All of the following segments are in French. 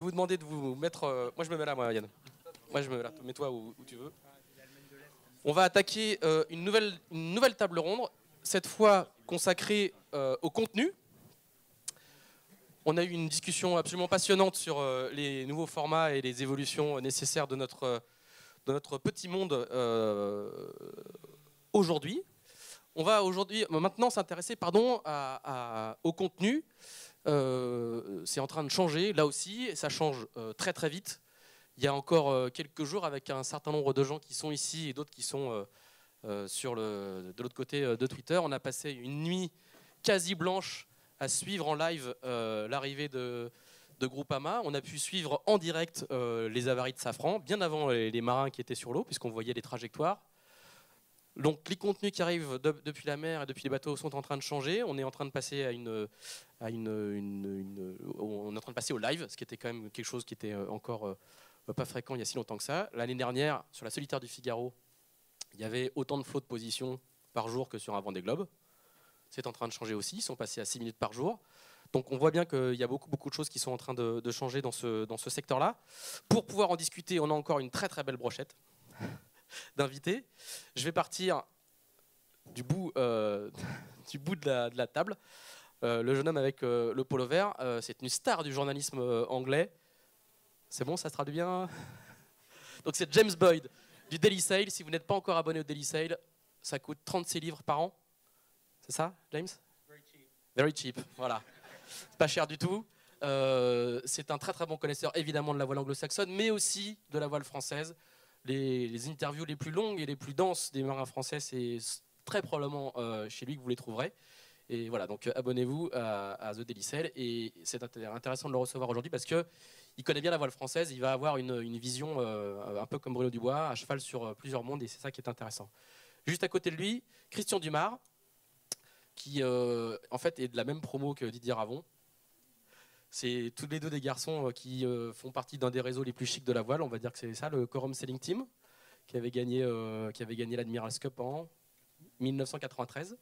Vous demander de vous mettre. Moi, je me mets là, moi, Yann. Moi, je me mets là. Mets-toi où tu veux. On va attaquer une nouvelle table ronde, cette fois consacrée au contenu. On a eu une discussion absolument passionnante sur les nouveaux formats et les évolutions nécessaires de notre petit monde aujourd'hui. On va maintenant s'intéresser au contenu. C'est en train de changer là aussi, et ça change très très vite. Il y a encore quelques jours, avec un certain nombre de gens qui sont ici et d'autres qui sont de l'autre côté de Twitter, on a passé une nuit quasi blanche à suivre en live l'arrivée de Groupama. On a pu suivre en direct les avaries de Safran, bien avant les marins qui étaient sur l'eau, puisqu'on voyait les trajectoires. Donc les contenus qui arrivent depuis la mer et depuis les bateaux sont en train de changer. On est en train de passer on est en train de passer au live, ce qui était quand même quelque chose qui était encore pas fréquent il y a si longtemps que ça. L'année dernière, sur la Solitaire du Figaro, il y avait autant de flots de position par jour que sur un Vendée Globe. C'est en train de changer aussi. Ils sont passés à 6 minutes par jour. Donc on voit bien qu'il y a beaucoup de choses qui sont en train de changer dans ce secteur-là. Pour pouvoir en discuter, on a encore une très très belle brochette d'invités. Je vais partir du bout de la table. Le jeune homme avec le polo vert, c'est une star du journalisme anglais. C'est bon, ça se traduit bien? Donc c'est James Boyd du Daily Sail. Si vous n'êtes pas encore abonné au Daily Sail, ça coûte 36 livres par an. C'est ça, James? Very cheap. Very cheap, voilà. C'est pas cher du tout. C'est un très très bon connaisseur évidemment de la voile anglo-saxonne, mais aussi de la voile française. Les interviews les plus longues et les plus denses des marins français, c'est très probablement chez lui que vous les trouverez. Et voilà, donc abonnez-vous à The Daily Sail. Et c'est intéressant de le recevoir aujourd'hui parce qu'il connaît bien la voile française. Il va avoir une vision un peu comme Bruno Dubois, à cheval sur plusieurs mondes, et c'est ça qui est intéressant. Juste à côté de lui, Christian Dumas, qui en fait est de la même promo que Didier Ravon. C'est tous les deux des garçons qui font partie d'un des réseaux les plus chics de la voile. On va dire que c'est ça, le Quorum Sailing Team, qui avait gagné l'Admiral's Cup en 1993.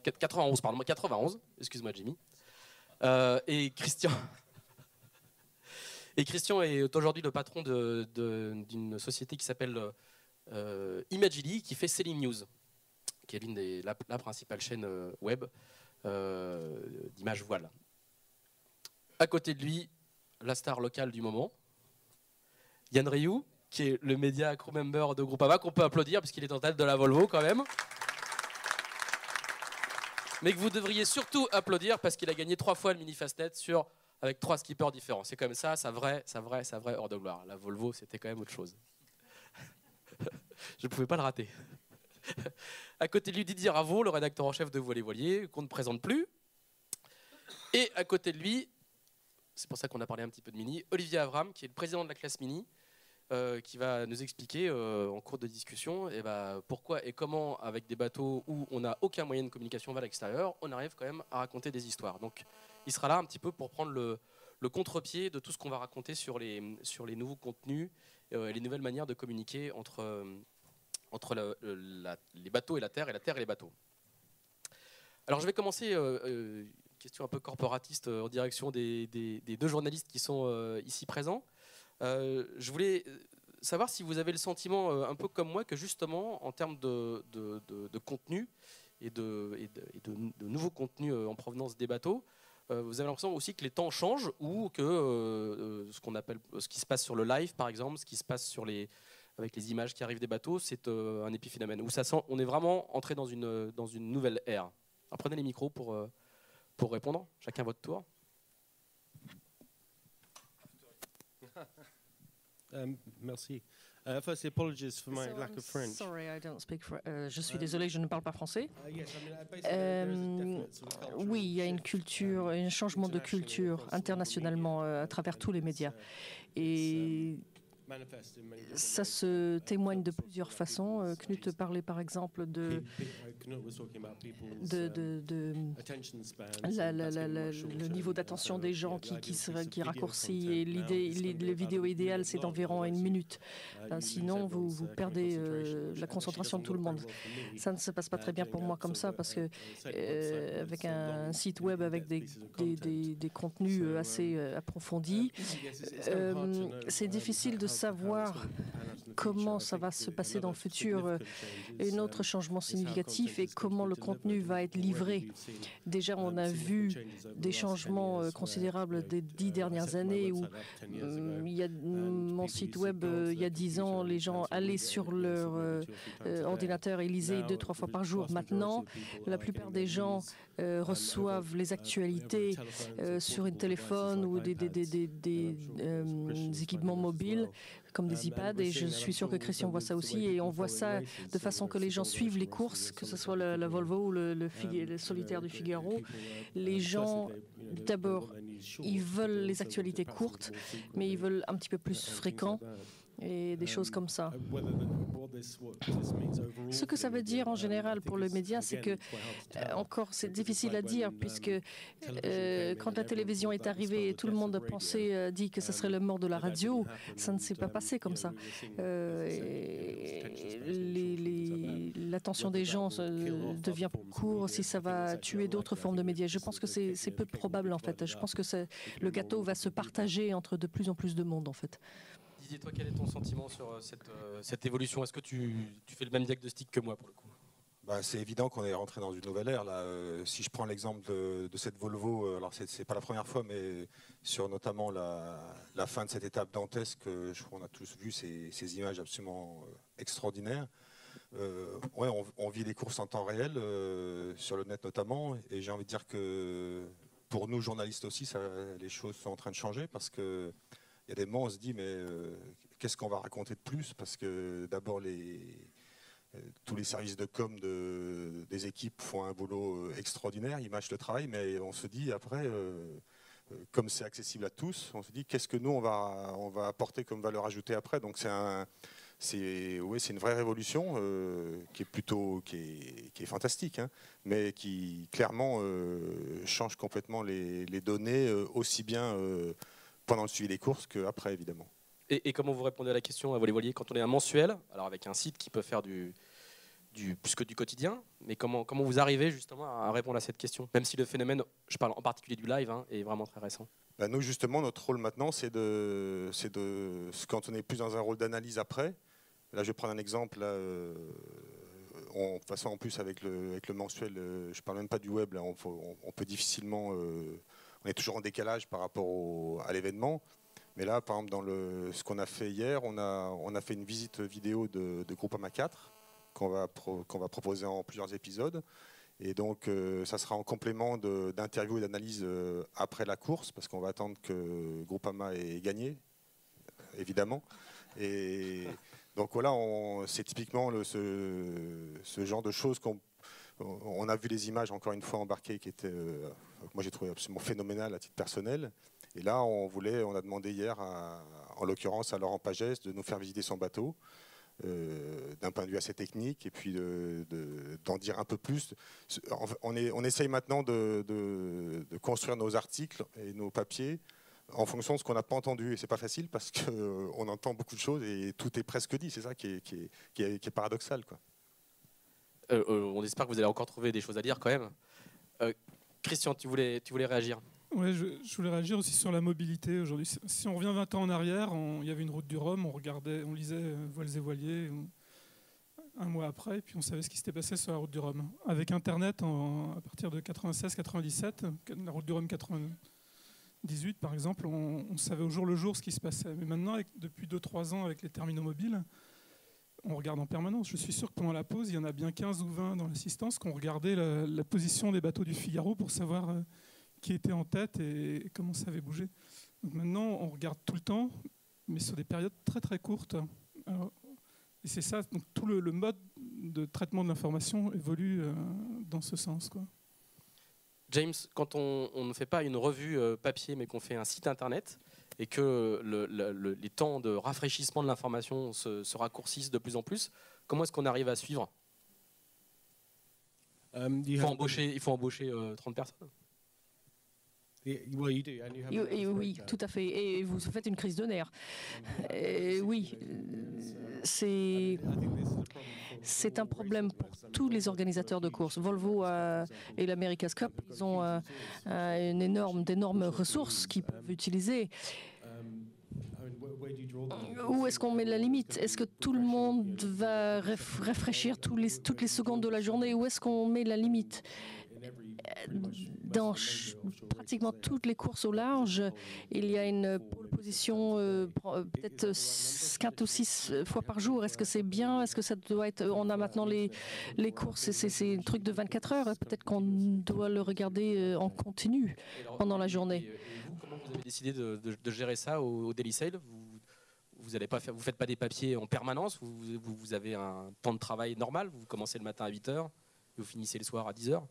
91, pardon, 91, excuse-moi Jimmy. Et Christian est aujourd'hui le patron d'une société qui s'appelle Imagily, qui fait Sailing News, qui est la principale chaîne web d'images voile. À côté de lui, la star locale du moment, Yann Rioux, qui est le média crew member de Groupama, qu'on peut applaudir parce qu'il est en tête de la Volvo quand même. Mais que vous devriez surtout applaudir parce qu'il a gagné 3 fois le mini Fastnet avec 3 skippers différents. C'est comme ça, sa vraie hors de gloire. La Volvo, c'était quand même autre chose. Je ne pouvais pas le rater. À côté de lui, Didier Ravon, le rédacteur en chef de Voile et Voilier, qu'on ne présente plus. Et à côté de lui, c'est pour ça qu'on a parlé un petit peu de Mini, Olivier Avram, qui est le président de la classe Mini, qui va nous expliquer en cours de discussion pourquoi et comment, avec des bateaux où on n'a aucun moyen de communication vers l'extérieur, on arrive quand même à raconter des histoires. Donc il sera là un petit peu pour prendre le contre-pied de tout ce qu'on va raconter sur les nouveaux contenus, les nouvelles manières de communiquer entre les bateaux et la terre et les bateaux. Alors je vais commencer, question un peu corporatiste en direction des 2 journalistes qui sont ici présents. Je voulais savoir si vous avez le sentiment, un peu comme moi, que justement, en termes de contenu et de nouveaux contenus en provenance des bateaux, vous avez l'impression aussi que les temps changent ou que ce qui se passe sur le live, par exemple, ce qui se passe avec les images qui arrivent des bateaux, c'est un épiphénomène. Où on est vraiment entré dans une nouvelle ère. Alors, prenez les micros pour répondre, chacun à votre tour. Merci. First, apologies for my lack of French. Sorry, I don't speak je suis désolé, je ne parle pas français. Oui, il y a une culture, un changement de culture internationalement à travers tous les médias. Et Ça se témoigne de plusieurs façons. Knut parlait par exemple le niveau d'attention des gens qui raccourcit. Et les vidéos idéales, c'est d'environ 1 minute. Sinon, vous perdez la concentration de tout le monde. Ça ne se passe pas très bien pour moi comme ça, parce que avec un site web avec des contenus assez approfondis, c'est difficile de savoir comment ça va se passer dans le futur. Un autre changement significatif est comment le contenu va être livré. Déjà, on a vu des changements considérables des 10 dernières années où mon site web, il y a 10 ans, les gens allaient sur leur ordinateur et lisaient 2-3 fois par jour. Maintenant, la plupart des gens reçoivent les actualités sur un téléphone ou des équipements mobiles comme des iPads, et je suis sûre que Christian voit ça aussi, et on voit ça de façon que les gens suivent les courses, que ce soit la Volvo ou le solitaire du Figaro. Les gens, d'abord, ils veulent les actualités courtes, mais ils veulent un petit peu plus fréquent, et des choses comme ça. Ce que ça veut dire en général pour le média, c'est que, encore, c'est difficile à dire, puisque quand la télévision est arrivée, tout le monde dit que ce serait le mort de la radio. Ça ne s'est pas passé comme ça. L'attention des gens devient court, si ça va tuer d'autres formes de médias. Je pense que c'est peu probable, en fait. Je pense que le gâteau va se partager entre de plus en plus de monde, en fait. Didier, toi, quel est ton sentiment sur cette évolution? Est-ce que tu fais le même diagnostic que moi, pour le coup? C'est évident qu'on est rentré dans une nouvelle ère. Là. Si je prends l'exemple de cette Volvo, alors c'est pas la première fois, mais sur notamment la fin de cette étape dantesque, je crois qu'on a tous vu ces images absolument extraordinaires. On vit les courses en temps réel, sur le net notamment, et j'ai envie de dire que pour nous, journalistes aussi, les choses sont en train de changer, parce que il y a des moments où on se dit, mais qu'est-ce qu'on va raconter de plus? Parce que d'abord, tous les services de com des équipes font un boulot extraordinaire, ils mâchent le travail, mais on se dit après, comme c'est accessible à tous, on se dit qu'est-ce que nous, on va apporter comme valeur ajoutée après. Donc c'est une vraie révolution qui est fantastique, hein, mais qui clairement change complètement les données, aussi bien pendant le suivi des courses qu'après, évidemment. Et comment vous répondez à la question à Volley quand on est un mensuel, alors avec un site qui peut faire plus que du quotidien, mais comment vous arrivez justement à répondre à cette question, même si le phénomène, je parle en particulier du live, hein, est vraiment très récent? Nous, justement, notre rôle maintenant, c'est quand on est plus dans un rôle d'analyse après. Là, je vais prendre un exemple. Là, de toute façon, en plus, avec le mensuel, je ne parle même pas du web, là, on peut difficilement... on est toujours en décalage par rapport à l'événement. Mais là, par exemple, dans ce qu'on a fait hier, on a fait une visite vidéo de Groupama 4 qu'on va proposer en plusieurs épisodes. Et donc, ça sera en complément d'interviews et d'analyses après la course, parce qu'on va attendre que Groupama ait gagné, évidemment. Et donc voilà, c'est typiquement ce genre de choses on a vu les images, encore une fois, embarquées, qui étaient, moi j'ai trouvé absolument phénoménales à titre personnel. Et là, on a demandé hier, en l'occurrence à Laurent Pagès, de nous faire visiter son bateau, d'un point de vue assez technique, et puis d'en dire un peu plus. On essaye maintenant de construire nos articles et nos papiers en fonction de ce qu'on n'a pas entendu. Et c'est pas facile, parce qu'on entend beaucoup de choses et tout est presque dit. C'est ça qui est paradoxal, quoi. On espère que vous allez encore trouver des choses à dire quand même. Christian, tu voulais réagir? Oui, je voulais réagir aussi sur la mobilité aujourd'hui. Si on revient 20 ans en arrière, il y avait une route du Rhum, on lisait Voiles et Voiliers un mois après, et puis on savait ce qui s'était passé sur la route du Rhum. Avec Internet, à partir de 96-97, la route du Rhum 98 par exemple, on savait au jour le jour ce qui se passait. Mais maintenant, depuis 2-3 ans, avec les terminaux mobiles, on regarde en permanence. Je suis sûr que pendant la pause, il y en a bien 15 ou 20 dans l'assistance qui ont regardé la position des bateaux du Figaro pour savoir qui était en tête et comment ça avait bougé. Donc maintenant, on regarde tout le temps, mais sur des périodes très très courtes. Et c'est ça, donc tout le mode de traitement de l'information évolue dans ce sens, quoi. James, quand on ne fait pas une revue papier, mais qu'on fait un site internet, et que les temps de rafraîchissement de l'information se raccourcissent de plus en plus, comment est-ce qu'on arrive à suivre? Il faut embaucher 30 personnes. Oui, tout à fait. Et vous faites une crise de nerfs. Oui, c'est un problème pour tous les organisateurs de courses. Volvo et l'America's Cup, ils ont d'énormes ressources qu'ils peuvent utiliser. Où est-ce qu'on met la limite? Est-ce que tout le monde va rafraîchir toutes les secondes de la journée? Où est-ce qu'on met la limite? Dans pratiquement toutes les courses au large, il y a une pole position peut-être 4 ou 6 fois par jour. Est-ce que c'est bien? Est-ce que ça doit être... On a maintenant les courses, c'est un truc de 24 heures. Peut-être qu'on doit le regarder en continu pendant la journée. Et vous, comment vous avez décidé de gérer ça au Daily Sale? Vous faites pas des papiers en permanence, vous avez un temps de travail normal, vous commencez le matin à 8 h et vous finissez le soir à 10 h.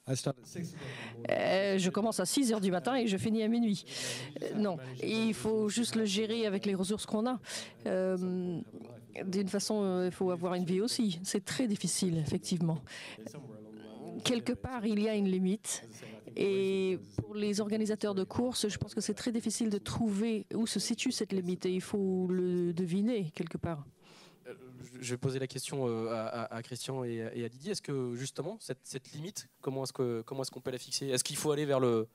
Je commence à 6 h du matin et je finis à minuit. Non, il faut juste le gérer avec les ressources qu'on a. D'une façon, il faut avoir une vie aussi. C'est très difficile, effectivement. Quelque part, il y a une limite. Et pour les organisateurs de courses, je pense que c'est très difficile de trouver où se situe cette limite. Et il faut le deviner quelque part. Je vais poser la question à Christian et à Didier. Est-ce que justement cette limite, comment est-ce qu'on peut la fixer? Est-ce qu'il faut aller vers le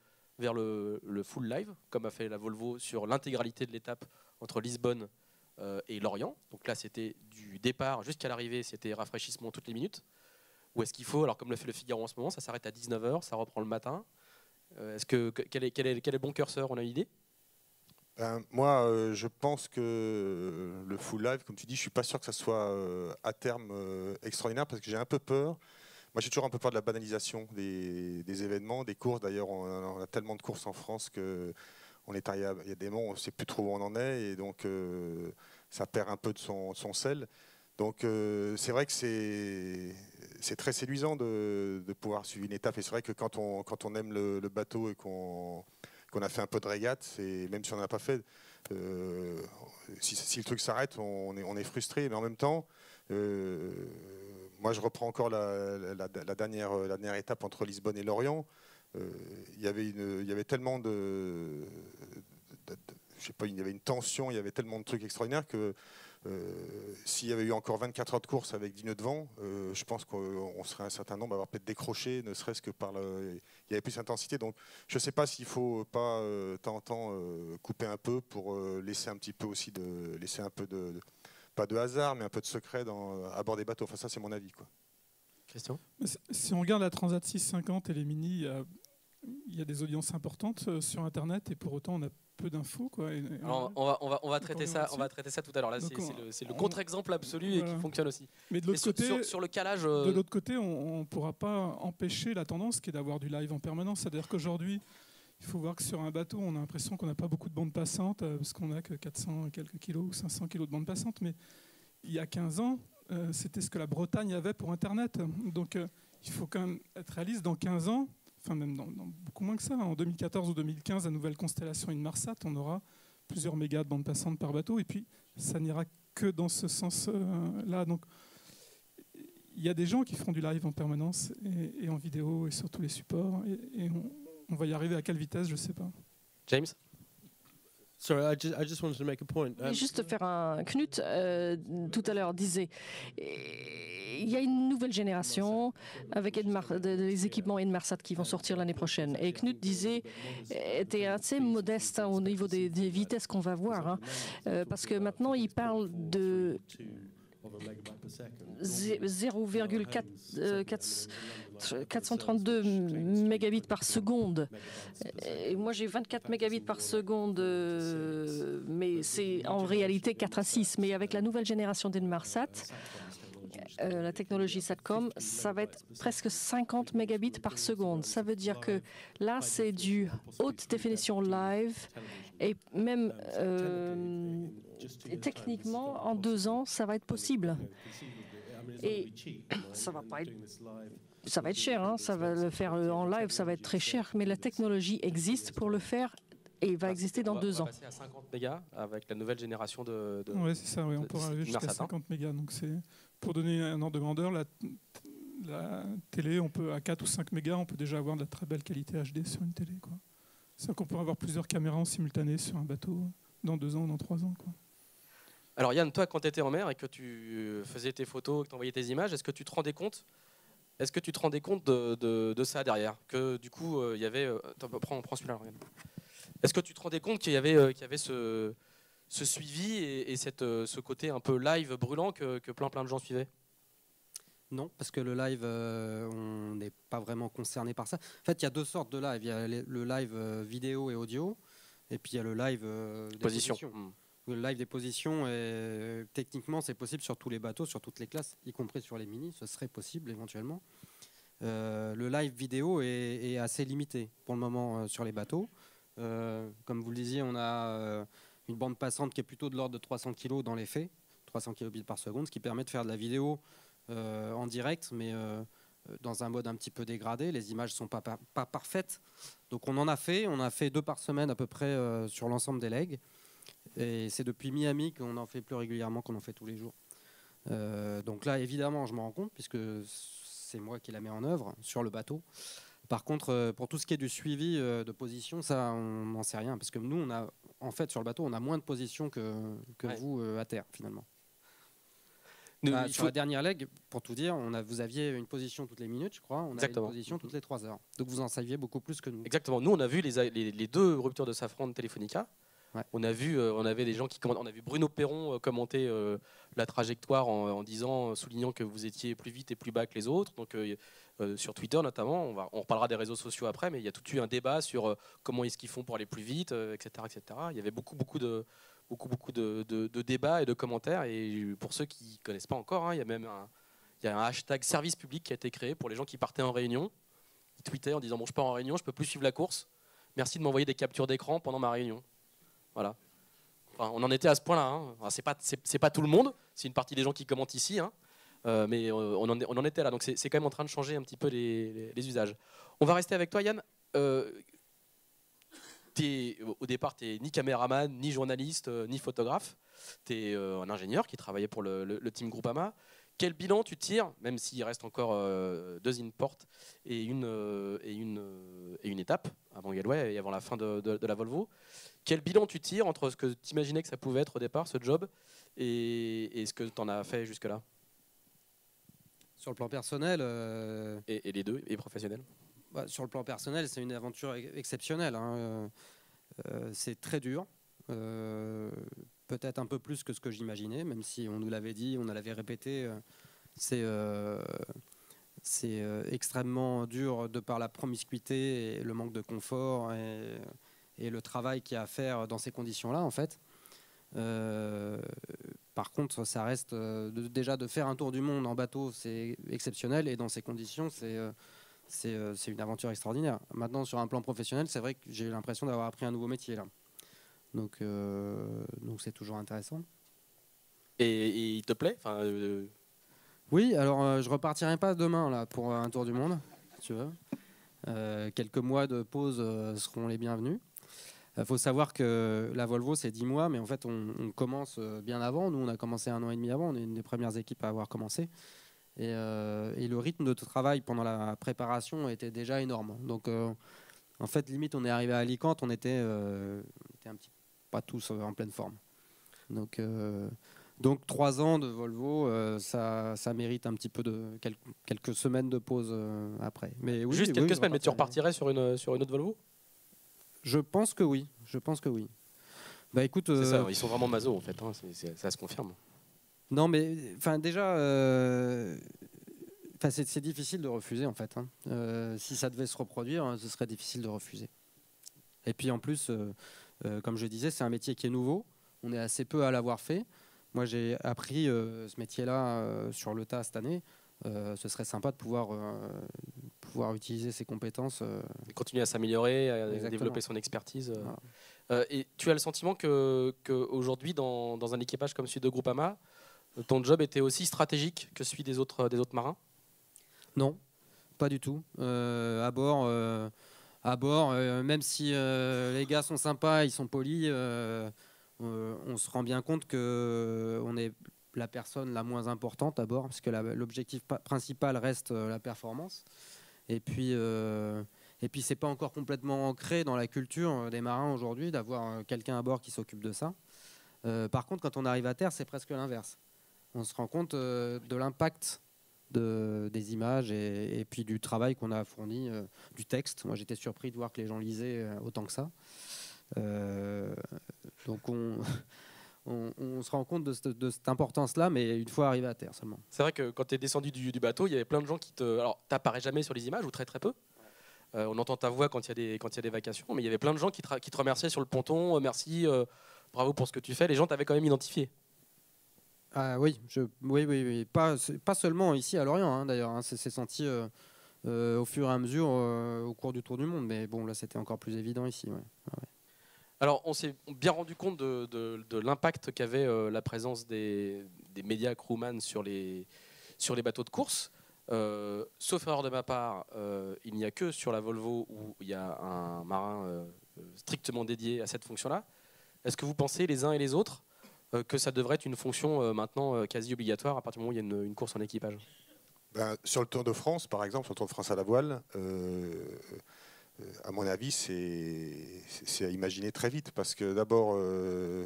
full live, comme a fait la Volvo sur l'intégralité de l'étape entre Lisbonne et Lorient? Donc là, c'était du départ jusqu'à l'arrivée, c'était rafraîchissement toutes les minutes. Ou est-ce qu'il faut, alors comme le fait le Figaro en ce moment, ça s'arrête à 19 h, ça reprend le matin? Quel est le bon curseur? On a une idée? Moi, je pense que le full live, comme tu dis, je suis pas sûr que ça soit à terme extraordinaire, parce que j'ai un peu peur. Moi, j'ai toujours un peu peur de la banalisation des événements, des courses. D'ailleurs, on a tellement de courses en France que il y a des moments où on ne sait plus trop où on en est, et donc ça perd un peu de son sel. Donc c'est vrai que c'est très séduisant de pouvoir suivre une étape. Et c'est vrai que quand on aime le bateau et qu'on a fait un peu de régate, et même si on n'en a pas fait, si le truc s'arrête, on est frustré. Mais en même temps, moi je reprends encore la dernière étape entre Lisbonne et Lorient. Il y avait tellement je sais pas, il y avait une tension, il y avait tellement de trucs extraordinaires que s'il y avait eu encore 24 heures de course avec 10 nœuds de vent, je pense qu'on serait un certain nombre à avoir peut-être décroché, ne serait-ce que il y avait plus d'intensité. Donc je ne sais pas s'il ne faut pas de temps en temps couper un peu pour laisser un petit peu aussi laisser un peu pas de hasard, mais un peu de secret à bord des bateaux. Enfin, ça, c'est mon avis, quoi. Christian? Si on regarde la Transat 650 et les Mini, il y a des audiences importantes sur Internet, et pour autant on a peu d'infos, quoi. Alors, on va traiter ça tout à l'heure. Là, c'est le contre-exemple absolu, et qui fonctionne aussi. Mais de l'autre côté, sur le calage, de l'autre côté, on pourra pas empêcher la tendance qui est d'avoir du live en permanence. C'est-à-dire qu'aujourd'hui, il faut voir que sur un bateau, on a l'impression qu'on n'a pas beaucoup de bandes passantes, parce qu'on n'a que 400 et quelques kilos ou 500 kilos de bandes passantes. Mais il y a 15 ans, c'était ce que la Bretagne avait pour Internet. Donc il faut quand même être réaliste. Dans 15 ans, enfin même dans beaucoup moins que ça, en 2014 ou 2015, la nouvelle constellation Inmarsat, on aura plusieurs mégas de bandes passantes par bateau, et puis ça n'ira que dans ce sens-là. Donc il y a des gens qui feront du live en permanence, et en vidéo, et sur tous les supports, et on va y arriver à quelle vitesse, je ne sais pas. James? Sorry, I just wanted to make a point. Juste faire un... Knut, tout à l'heure, disait il y a une nouvelle génération avec des équipements Inmarsat qui vont sortir l'année prochaine. Et Knut était assez modeste au niveau des vitesses qu'on va voir. Parce que maintenant, il parle de 0,432 mégabits par seconde. Et moi, j'ai 24 mégabits par seconde, mais c'est en réalité 4 à 6. Mais avec la nouvelle génération d'Inmarsat, la technologie Satcom, ça va être presque 50 mégabits par seconde. Ça veut dire que là, c'est du haute définition live, et même techniquement, en 2 ans, ça va être possible. Et ça va pas être Ça va être cher, hein, ça va le faire en live, ça va être très cher, mais la technologie existe pour le faire et va exister dans 2 ans. On va passer à 50 mégas avec la nouvelle génération de Oui, c'est ça, on pourra arriver jusqu'à 50 mégas. Donc pour donner un ordre de grandeur, la télé, on peut à 4 ou 5 mégas, on peut déjà avoir de la très belle qualité HD sur une télé. C'est-à-dire qu'on peut avoir plusieurs caméras en simultané sur un bateau dans 2 ans ou dans 3 ans. Alors Yann, toi, quand tu étais en mer et que tu faisais tes photos, que tu envoyais tes images, est-ce que tu te rendais compte de ça derrière? Que du coup, il y avait... Prends celui-là. Est-ce que tu te rendais compte qu'il y avait ce suivi et ce côté un peu live brûlant que plein de gens suivaient? Non, parce que le live, on n'est pas vraiment concerné par ça. En fait, il y a 2 sortes de live. Il y a le live vidéo et audio, et puis il y a le live des positions. Le live des positions, techniquement, c'est possible sur tous les bateaux, sur toutes les classes, y compris sur les mini. Ce serait possible éventuellement. Le live vidéo est assez limité pour le moment sur les bateaux. Comme vous le disiez, on a une bande passante qui est plutôt de l'ordre de 300 kg dans les faits, 300 kbps, ce qui permet de faire de la vidéo en direct, mais dans un mode un petit peu dégradé. Les images ne sont pas parfaites. Donc on a fait 2 par semaine à peu près sur l'ensemble des legs. Et c'est depuis Miami qu'on en fait plus régulièrement qu'on en fait tous les jours. Donc là, évidemment, je m'en rends compte, puisque c'est moi qui la mets en œuvre sur le bateau. Par contre, pour tout ce qui est du suivi de position, ça, on n'en sait rien. Parce que nous, en fait, sur le bateau, on a moins de positions que vous à terre, finalement. Sur la dernière leg, pour tout dire, vous aviez une position toutes les minutes, je crois. On avait une position toutes les 3 heures. Donc vous en saviez beaucoup plus que nous. Exactement. Nous, on a vu les 2 ruptures de safran de Telefonica. Ouais. On avait des gens qui commentent. On a vu Bruno Perron commenter la trajectoire soulignant que vous étiez plus vite et plus bas que les autres. Donc sur Twitter notamment, on reparlera des réseaux sociaux après, mais il y a tout eu un débat sur comment est-ce qu'ils font pour aller plus vite, etc., etc. Il y avait beaucoup de débats et de commentaires. Et pour ceux qui ne connaissent pas encore, il y a même un hashtag service public qui a été créé pour les gens qui partaient en réunion. Ils tweetaient en disant bon, je pars en réunion, je peux plus suivre la course. Merci de m'envoyer des captures d'écran pendant ma réunion. Voilà. Enfin, on en était à ce point-là. Enfin, c'est pas tout le monde, c'est une partie des gens qui commentent ici, mais on en était là. Donc c'est quand même en train de changer un petit peu les usages. On va rester avec toi, Yann. Au départ, tu n'es ni caméraman, ni journaliste, ni photographe. Tu es un ingénieur qui travaillait pour le team Groupama. Quel bilan tu tires, même s'il reste encore 2 imports et une étape avant Galway et avant la fin de la Volvo? Quel bilan tu tires entre ce que tu imaginais que ça pouvait être au départ, ce job, et ce que tu en as fait jusque-là? Sur le plan personnel et les 2, et professionnel? Sur le plan personnel, c'est une aventure exceptionnelle. C'est très dur. Peut-être un peu plus que ce que j'imaginais, même si on nous l'avait dit, on l'avait répété. C'est extrêmement dur de par la promiscuité et le manque de confort et le travail qu'il y a à faire dans ces conditions-là, en fait. Par contre, ça reste déjà de faire un tour du monde en bateau, c'est exceptionnel, et dans ces conditions, c'est une aventure extraordinaire. Maintenant, sur un plan professionnel, c'est vrai que j'ai l'impression d'avoir appris un nouveau métier là. Donc c'est toujours intéressant. Et il te plaît? Oui, alors je repartirai pas demain là pour un tour du monde, si tu veux. Quelques mois de pause seront les bienvenus. Il faut savoir que la Volvo, c'est 10 mois, mais en fait, on commence bien avant. Nous, on a commencé 1 an et demi avant. On est une des premières équipes à avoir commencé. Et le rythme de travail pendant la préparation était déjà énorme. Donc, en fait, limite, on est arrivé à Alicante, on était un petit pas tous en pleine forme. Donc 3 ans de Volvo, ça mérite un petit peu de quelques semaines de pause après. Mais oui, juste quelques semaines, mais tu repartirais sur une autre Volvo? Je pense que oui. Bah écoute, c'est ça, ils sont vraiment maso en fait, ça se confirme. Non, mais déjà, c'est difficile de refuser en fait. Si ça devait se reproduire, ce serait difficile de refuser. Et puis en plus, comme je disais, c'est un métier qui est nouveau. On est assez peu à l'avoir fait. Moi, j'ai appris ce métier-là sur le tas cette année. Ce serait sympa de pouvoir utiliser ses compétences. Et continuer à s'améliorer, à développer son expertise. Voilà. Et tu as le sentiment qu'aujourd'hui, dans un équipage comme celui de ton job était aussi stratégique que celui des autres marins? Non, pas du tout. À bord, même si les gars sont sympas, ils sont polis, on se rend bien compte qu'on est la personne la moins importante à bord, parce que l'objectif principal reste la performance. Et puis c'est pas encore complètement ancré dans la culture des marins aujourd'hui d'avoir quelqu'un à bord qui s'occupe de ça. Par contre, quand on arrive à terre, c'est presque l'inverse. On se rend compte de l'impact des images et puis du travail qu'on a fourni, du texte. Moi, j'étais surpris de voir que les gens lisaient autant que ça. Donc on se rend compte de cette importance-là, mais une fois arrivé à terre seulement. C'est vrai que quand tu es descendu du bateau, il y avait plein de gens qui te... Alors, t'apparais jamais sur les images, ou très très peu. On entend ta voix quand il y a des vacations, mais il y avait plein de gens qui te remerciaient sur le ponton. Merci, bravo pour ce que tu fais. Les gens t'avaient quand même identifié. Ah oui, oui. Pas seulement ici à Lorient, hein, d'ailleurs. Hein, c'est senti au fur et à mesure au cours du tour du monde. Mais bon, là, c'était encore plus évident ici. Ouais. Ah ouais. Alors, on s'est bien rendu compte de l'impact qu'avait la présence des médias crewman sur les bateaux de course. Sauf erreur de ma part, il n'y a que sur la Volvo où il y a un marin strictement dédié à cette fonction-là. Est-ce que vous pensez, les uns et les autres, que ça devrait être une fonction maintenant quasi obligatoire à partir du moment où il y a une course en équipage? Sur le Tour de France, par exemple, sur le Tour de France à la voile, à mon avis, c'est à imaginer très vite. Parce que d'abord,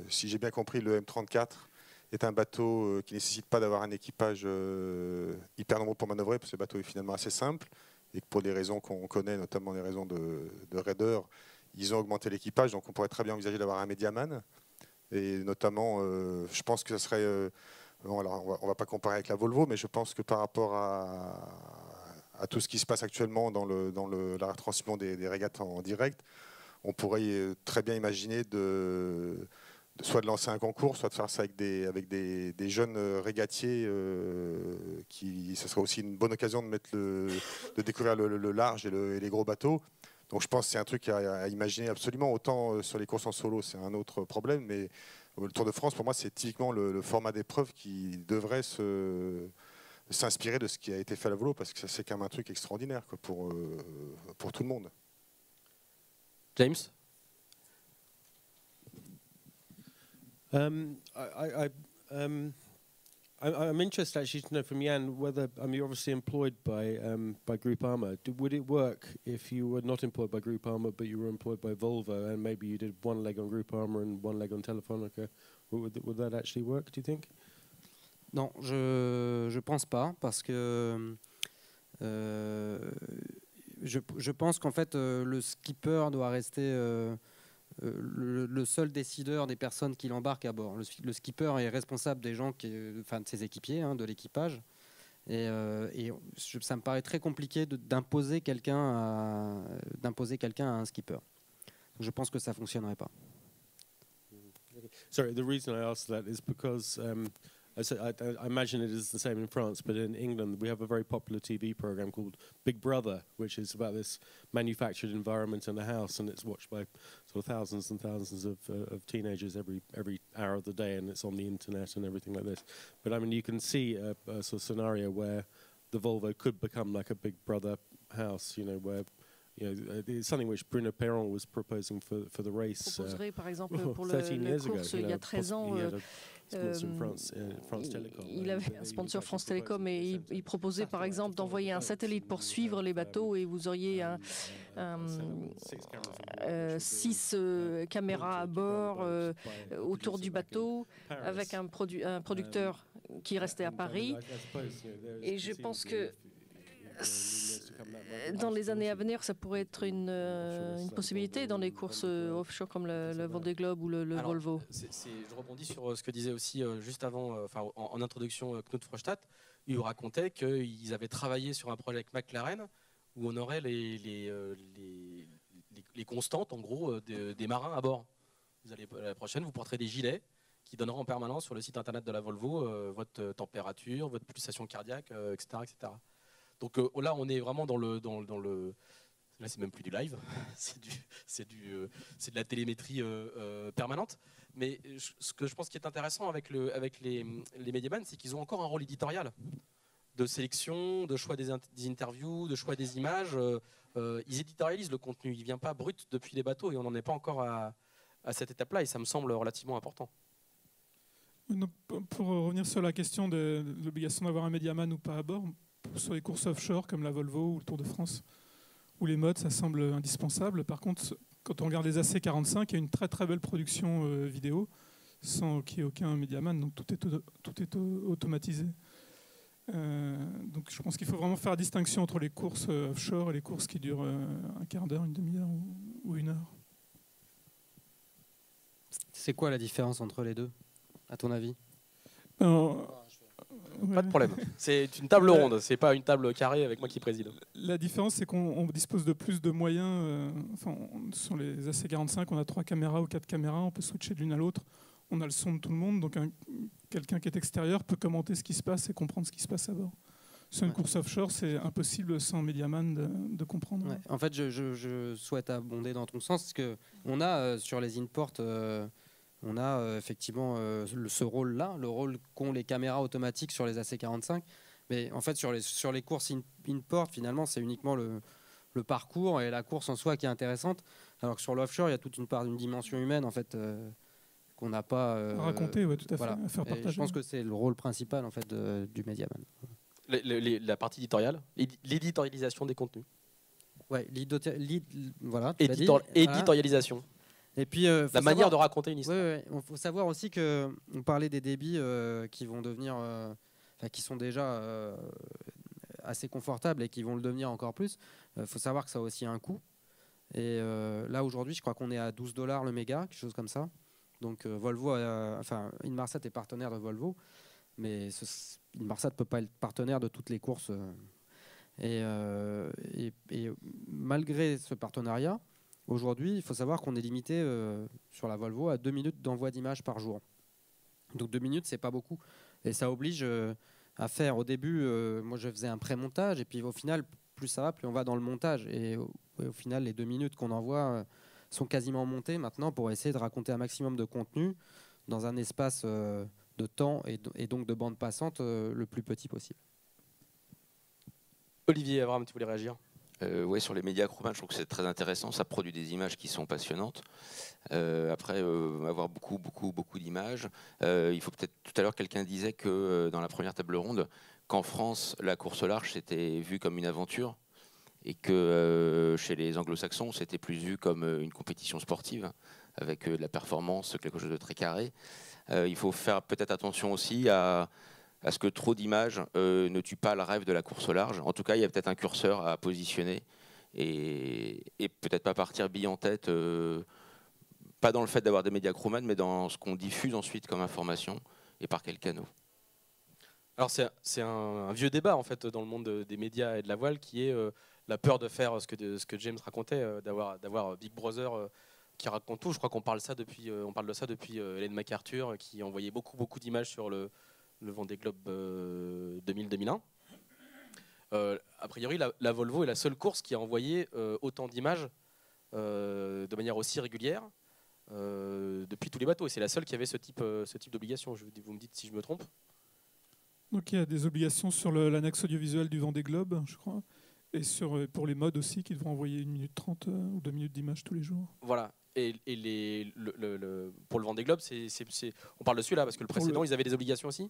si j'ai bien compris, le M34 est un bateau qui ne nécessite pas d'avoir un équipage hyper nombreux pour manœuvrer, parce que le bateau est finalement assez simple. Et que pour des raisons qu'on connaît, notamment les raisons de raideur, ils ont augmenté l'équipage. Donc on pourrait très bien envisager d'avoir un médiaman. Et notamment, je pense que ce serait... bon, alors on va pas comparer avec la Volvo, mais je pense que par rapport à tout ce qui se passe actuellement dans la retransmission des régates en direct, on pourrait très bien imaginer soit de lancer un concours, soit de faire ça avec des jeunes régatiers. Ce serait aussi une bonne occasion de découvrir le large et les gros bateaux. Donc je pense que c'est un truc à imaginer absolument. Autant sur les courses en solo, c'est un autre problème, mais le Tour de France, pour moi, c'est typiquement le format d'épreuve qui devrait s'inspirer de ce qui a été fait à la Volo, parce que c'est quand même un truc extraordinaire quoi, pour tout le monde. James? I'm interested actually to know from Jan whether you're obviously employed by Groupama. Would it work if you were not employed by Groupama but you were employed by Volvo and maybe you did one leg on Groupama and one leg on Telefonica? Would that actually work, do you think? Non, je pense pas, parce que je pense qu'en fait le skipper doit rester le seul décideur des personnes qui l'embarquent à bord. Le skipper est responsable des gens, de ses équipiers, hein, de l'équipage. Et ça me paraît très compliqué d'imposer quelqu'un à un skipper. Je pense que ça ne fonctionnerait pas. Sorry, the reason I asked that is because I imagine it is the same in France, but in England we have a very popular TV program called Big Brother, which is about this manufactured environment in the house, and it's watched by sort of thousands and thousands of teenagers every hour of the day, and it's on the internet and everything like this. But I mean, you can see a sort of scenario where the Volvo could become like a Big Brother house, where it's something which Bruno Perron was proposing for the race. Par exemple, pour la course, il y a 13 ans, il avait un sponsor France Télécom et il proposait par exemple d'envoyer un satellite pour suivre les bateaux, et vous auriez 6 caméras à bord autour du bateau, avec un producteur qui restait à Paris. Et je pense que dans les années à venir, ça pourrait être une possibilité dans les courses offshore comme le Vendée Globe ou le Volvo. Je rebondis sur ce que disait aussi juste avant, en introduction, Knut Frostadt. Il racontait qu'ils avaient travaillé sur un projet avec McLaren où on aurait les constantes, en gros, des marins à bord. La prochaine, vous porterez des gilets qui donneront en permanence sur le site internet de la Volvo votre température, votre pulsation cardiaque, etc., etc. Donc là, on est vraiment dans le là, c'est même plus du live, c'est de la télémétrie permanente. Mais ce que je pense qui est intéressant avec les médiamans, c'est qu'ils ont encore un rôle éditorial. de sélection, de choix des interviews, de choix des images. Ils éditorialisent le contenu, il ne vient pas brut depuis les bateaux et on n'en est pas encore à cette étape-là et ça me semble relativement important. Pour revenir sur la question de l'obligation d'avoir un médiaman ou pas à bord, sur les courses offshore comme la Volvo ou le Tour de France ou les modes, ça semble indispensable. Par contre, quand on regarde les AC45, il y a une très très belle production vidéo sans qu'il y ait aucun médiaman, donc tout est automatisé. Donc je pense qu'il faut vraiment faire la distinction entre les courses offshore et les courses qui durent un quart d'heure, une demi-heure ou une heure. C'est quoi la différence entre les deux, à ton avis? Pas de problème. C'est une table ronde, c'est pas une table carrée avec moi qui préside. La différence, c'est qu'on dispose de plus de moyens. Sur les AC45, on a 3 caméras ou 4 caméras, on peut switcher de l'une à l'autre. On a le son de tout le monde, donc quelqu'un qui est extérieur peut commenter ce qui se passe et comprendre ce qui se passe à bord. Sur une course offshore, c'est impossible sans médiaman de comprendre. Ouais. En fait, je souhaite abonder dans ton sens, parce qu'on a sur les imports, on a effectivement ce rôle-là, le rôle qu'ont les caméras automatiques sur les AC45. Mais en fait, sur les courses import, finalement, c'est uniquement le parcours et la course en soi qui est intéressante. Alors que sur l'offshore, il y a toute une dimension humaine, en fait, qu'on n'a pas à raconter, ouais, tout à fait, voilà. À faire partager. Je pense que c'est le rôle principal en fait du médiaman. La partie éditoriale, l'éditorialisation des contenus. Ouais, voilà. Éditorialisation. Et puis la manière de raconter une histoire. Il faut savoir aussi que on parlait des débits qui vont devenir, qui sont déjà assez confortables et qui vont le devenir encore plus. Il faut savoir que ça a aussi un coût. Et là aujourd'hui, je crois qu'on est à $12 le méga, quelque chose comme ça. Donc Volvo, Inmarsat est partenaire de Volvo, mais Inmarsat ne peut pas être partenaire de toutes les courses. Et malgré ce partenariat, aujourd'hui, il faut savoir qu'on est limité sur la Volvo à 2 minutes d'envoi d'images par jour. Donc 2 minutes, c'est pas beaucoup. Et ça oblige à faire au début, moi je faisais un pré-montage, et puis au final, plus ça va, plus on va dans le montage. Et au final, les 2 minutes qu'on envoie sont quasiment montées maintenant pour essayer de raconter un maximum de contenu dans un espace de temps et donc de bande passante le plus petit possible. Olivier Avram, tu voulais réagir? Oui, sur les médias Crewman, je trouve que c'est très intéressant. Ça produit des images qui sont passionnantes. Après, avoir beaucoup d'images. Il faut peut-être, tout à l'heure, quelqu'un disait que dans la première table ronde, qu'en France, la course au large, c'était vu comme une aventure. Et que chez les anglo-saxons, c'était plus vu comme une compétition sportive, avec de la performance, quelque chose de très carré. Il faut faire peut-être attention aussi à ce que trop d'images ne tuent pas le rêve de la course au large. En tout cas, il y a peut-être un curseur à positionner et peut-être pas partir bille en tête, pas dans le fait d'avoir des médias Crewman, mais dans ce qu'on diffuse ensuite comme information et par quel canal. Alors c'est un vieux débat en fait dans le monde des médias et de la voile qui est la peur de faire ce que James racontait, d'avoir Big Brother qui raconte tout. Je crois qu'on parle de ça depuis Hélène MacArthur qui envoyait beaucoup d'images sur le Vendée Globe 2000-2001. A priori, la Volvo est la seule course qui a envoyé autant d'images de manière aussi régulière depuis tous les bateaux. Et c'est la seule qui avait ce type d'obligation. Vous me dites si je me trompe. Donc il y a des obligations sur l'annexe audiovisuelle du Vendée Globe, je crois, et pour les modes aussi, qui devront envoyer 1 minute 30 ou 2 minutes d'image tous les jours. Voilà. Et pour le Vendée Globe, on parle de celui-là, parce que le précédent, ils avaient des obligations aussi.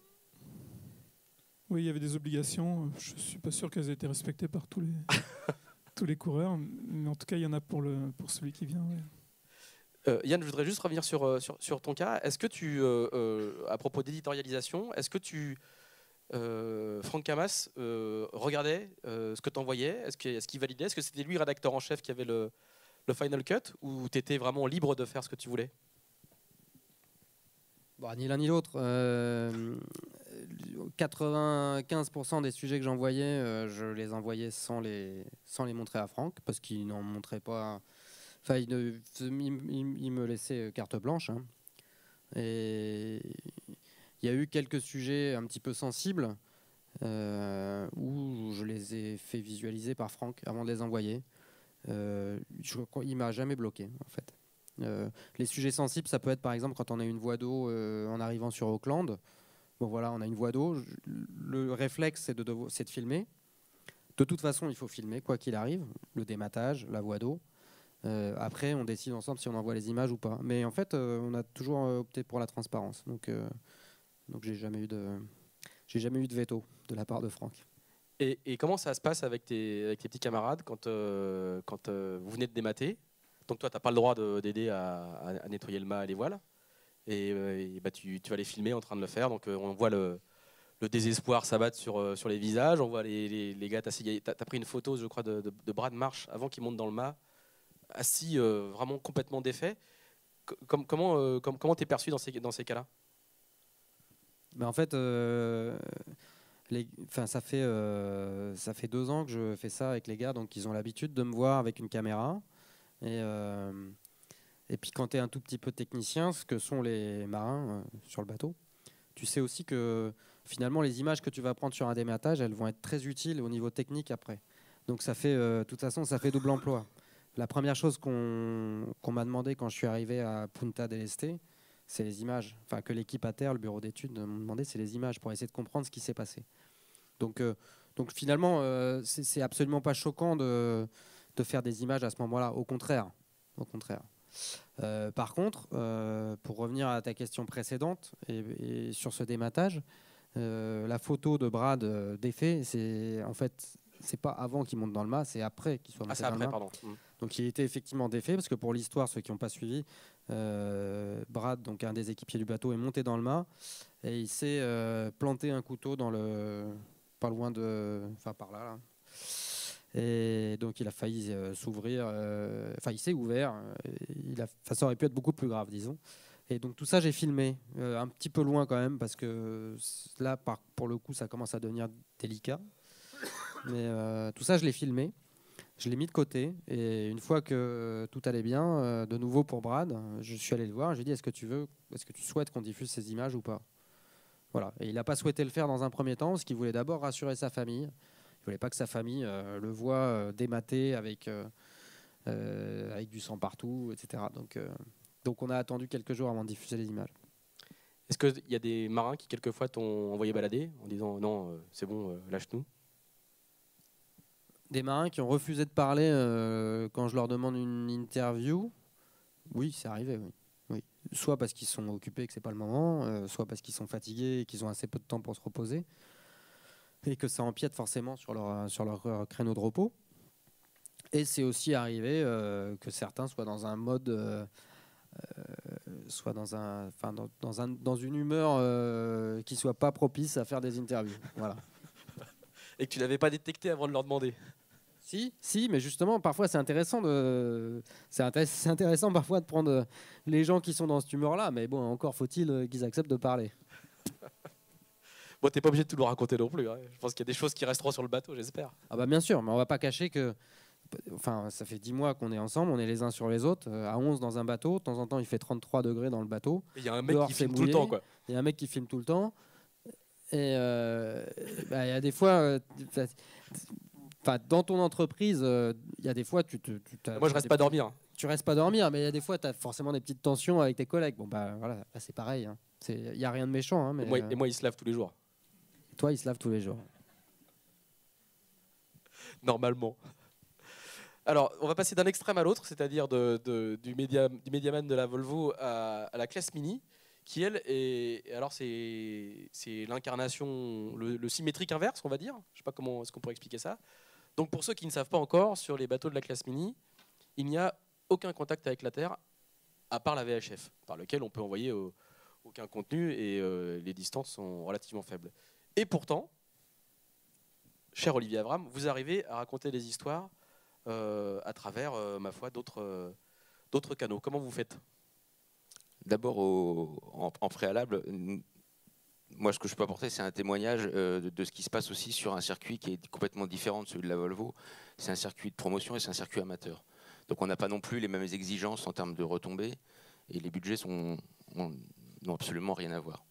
Oui, il y avait des obligations. Je ne suis pas sûr qu'elles aient été respectées par tous les coureurs, mais en tout cas, il y en a pour celui qui vient. Ouais. Yann, je voudrais juste revenir sur ton cas. Est-ce que à propos d'éditorialisation, est-ce que Franck Camas regardait ce que tu envoyais? Est-ce qu'il validait? Est-ce que c'était lui, rédacteur en chef, qui avait le Final Cut, ou tu étais vraiment libre de faire ce que tu voulais? Ni l'un ni l'autre. 95% des sujets que j'envoyais, je les envoyais sans les montrer à Franck, parce qu'il n'en montrait pas. Enfin, il me laissait carte blanche. Hein. Et il y a eu quelques sujets un petit peu sensibles où je les ai fait visualiser par Franck avant de les envoyer. Il m'a jamais bloqué, en fait. Les sujets sensibles, ça peut être par exemple quand on a une voie d'eau en arrivant sur Auckland. bon voilà, on a une voie d'eau. Le réflexe, c'est de filmer. De toute façon, il faut filmer, quoi qu'il arrive, le dématage, la voie d'eau. Après, on décide ensemble si on envoie les images ou pas. Mais en fait, on a toujours opté pour la transparence. Donc j'ai jamais eu de veto de la part de Franck. Et comment ça se passe avec tes petits camarades quand vous venez de démater? Donc toi, tu n'as pas le droit d'aider à nettoyer le mât et les voiles. Et bah, tu vas les filmer en train de le faire. Donc on voit le désespoir s'abattre sur les visages. On voit les gars, tu as pris une photo, je crois, de Brad Marsh avant qu'il monte dans le mât, assis vraiment complètement défait. Comment t'es perçu dans ces cas-là? En fait, ça fait 2 ans que je fais ça avec les gars, donc ils ont l'habitude de me voir avec une caméra. Et puis quand tu es un tout petit peu technicien, ce que sont les marins sur le bateau, tu sais aussi que finalement les images que tu vas prendre sur un dématage, elles vont être très utiles au niveau technique après. Donc ça fait, de toute façon, ça fait double emploi. La première chose qu'on m'a demandé quand je suis arrivé à Punta del Este, c'est les images. Enfin, que l'équipe à terre, le bureau d'études m'ont demandé, c'est les images pour essayer de comprendre ce qui s'est passé. Donc finalement, c'est absolument pas choquant de faire des images à ce moment-là. Au contraire. Par contre, pour revenir à ta question précédente et sur ce dématage, la photo de Brad défait, c'est pas avant qu'il monte dans le mât, c'est après qu'il soit monté dans le mât. Pardon. Donc il était effectivement défait parce que pour l'histoire, ceux qui n'ont pas suivi, Brad, donc un des équipiers du bateau, est monté dans le mât et il s'est planté un couteau dans pas loin par là. Et donc il a failli s'ouvrir. Il s'est ouvert. Ça aurait pu être beaucoup plus grave, disons. Et donc tout ça, j'ai filmé un petit peu loin quand même parce que là, pour le coup, ça commence à devenir délicat. Mais tout ça, je l'ai filmé. Je l'ai mis de côté et une fois que tout allait bien, de nouveau pour Brad, je suis allé le voir. Je lui ai dit, est-ce que tu souhaites qu'on diffuse ces images ou pas? Voilà. Et il n'a pas souhaité le faire dans un premier temps parce qu'il voulait d'abord rassurer sa famille. Il ne voulait pas que sa famille le voie dématé avec du sang partout, etc. Donc on a attendu quelques jours avant de diffuser les images. Est-ce qu'il y a des marins qui quelquefois t'ont envoyé balader en disant non, c'est bon, lâche-nous? Des marins qui ont refusé de parler quand je leur demande une interview? Oui, c'est arrivé, oui. Soit parce qu'ils sont occupés et que c'est pas le moment, soit parce qu'ils sont fatigués et qu'ils ont assez peu de temps pour se reposer et que ça empiète forcément sur leur créneau de repos. Et c'est aussi arrivé que certains soient dans un mode, dans une humeur qui soit pas propice à faire des interviews. Voilà. Et que tu n'avais pas détecté avant de leur demander? Si, mais justement, parfois c'est intéressant parfois de prendre les gens qui sont dans cette humeur-là, mais bon, encore faut-il qu'ils acceptent de parler. Bon, t'es pas obligé de tout leur raconter non plus. Hein. Je pense qu'il y a des choses qui resteront sur le bateau, j'espère. Ah bah bien sûr, mais on va pas cacher que, ça fait 10 mois qu'on est ensemble, on est les uns sur les autres, à 11 dans un bateau, de temps en temps il fait 33 degrés dans le bateau. Il y a un mec qui filme tout le temps, quoi. Il y a un mec qui filme tout le temps, et il y a des fois... dans ton entreprise, il y a des fois, moi, je reste pas dormir. Tu restes pas dormir, mais il y a des fois, tu as forcément des petites tensions avec tes collègues. Bon, voilà, là, c'est pareil. Hein. Il n'y a rien de méchant. Hein, mais, et moi, ils se lavent tous les jours. Toi, ils se lavent tous les jours. Normalement. Alors, on va passer d'un extrême à l'autre, c'est-à-dire du Mediaman de la Volvo à la classe Mini, qui, elle, c'est l'incarnation, le symétrique inverse, on va dire. Je ne sais pas comment est-ce qu'on pourrait expliquer ça. Donc pour ceux qui ne savent pas encore, sur les bateaux de la classe Mini, il n'y a aucun contact avec la Terre, à part la VHF, par lequel on peut envoyer aucun contenu et les distances sont relativement faibles. Et pourtant, cher Olivier Avram, vous arrivez à raconter des histoires à travers, ma foi, d'autres canaux. Comment vous faites ? D'abord, en préalable, moi, ce que je peux apporter, c'est un témoignage de ce qui se passe aussi sur un circuit qui est complètement différent de celui de la Volvo. C'est un circuit de promotion et c'est un circuit amateur. Donc on n'a pas non plus les mêmes exigences en termes de retombées et les budgets n'ont absolument rien à voir.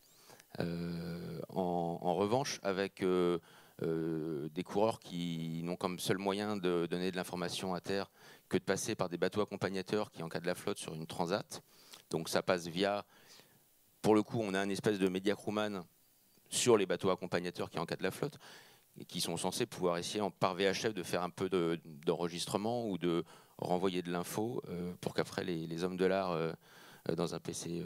En revanche, avec des coureurs qui n'ont comme seul moyen de donner de l'information à terre que de passer par des bateaux accompagnateurs qui encadrent la flotte sur une transat. Donc ça passe via, pour le coup, on a un espèce de media crewman sur les bateaux accompagnateurs qui encadrent la flotte, et qui sont censés pouvoir essayer par VHF de faire un peu d'enregistrement ou de renvoyer de l'info pour qu'après les hommes de l'art dans un PC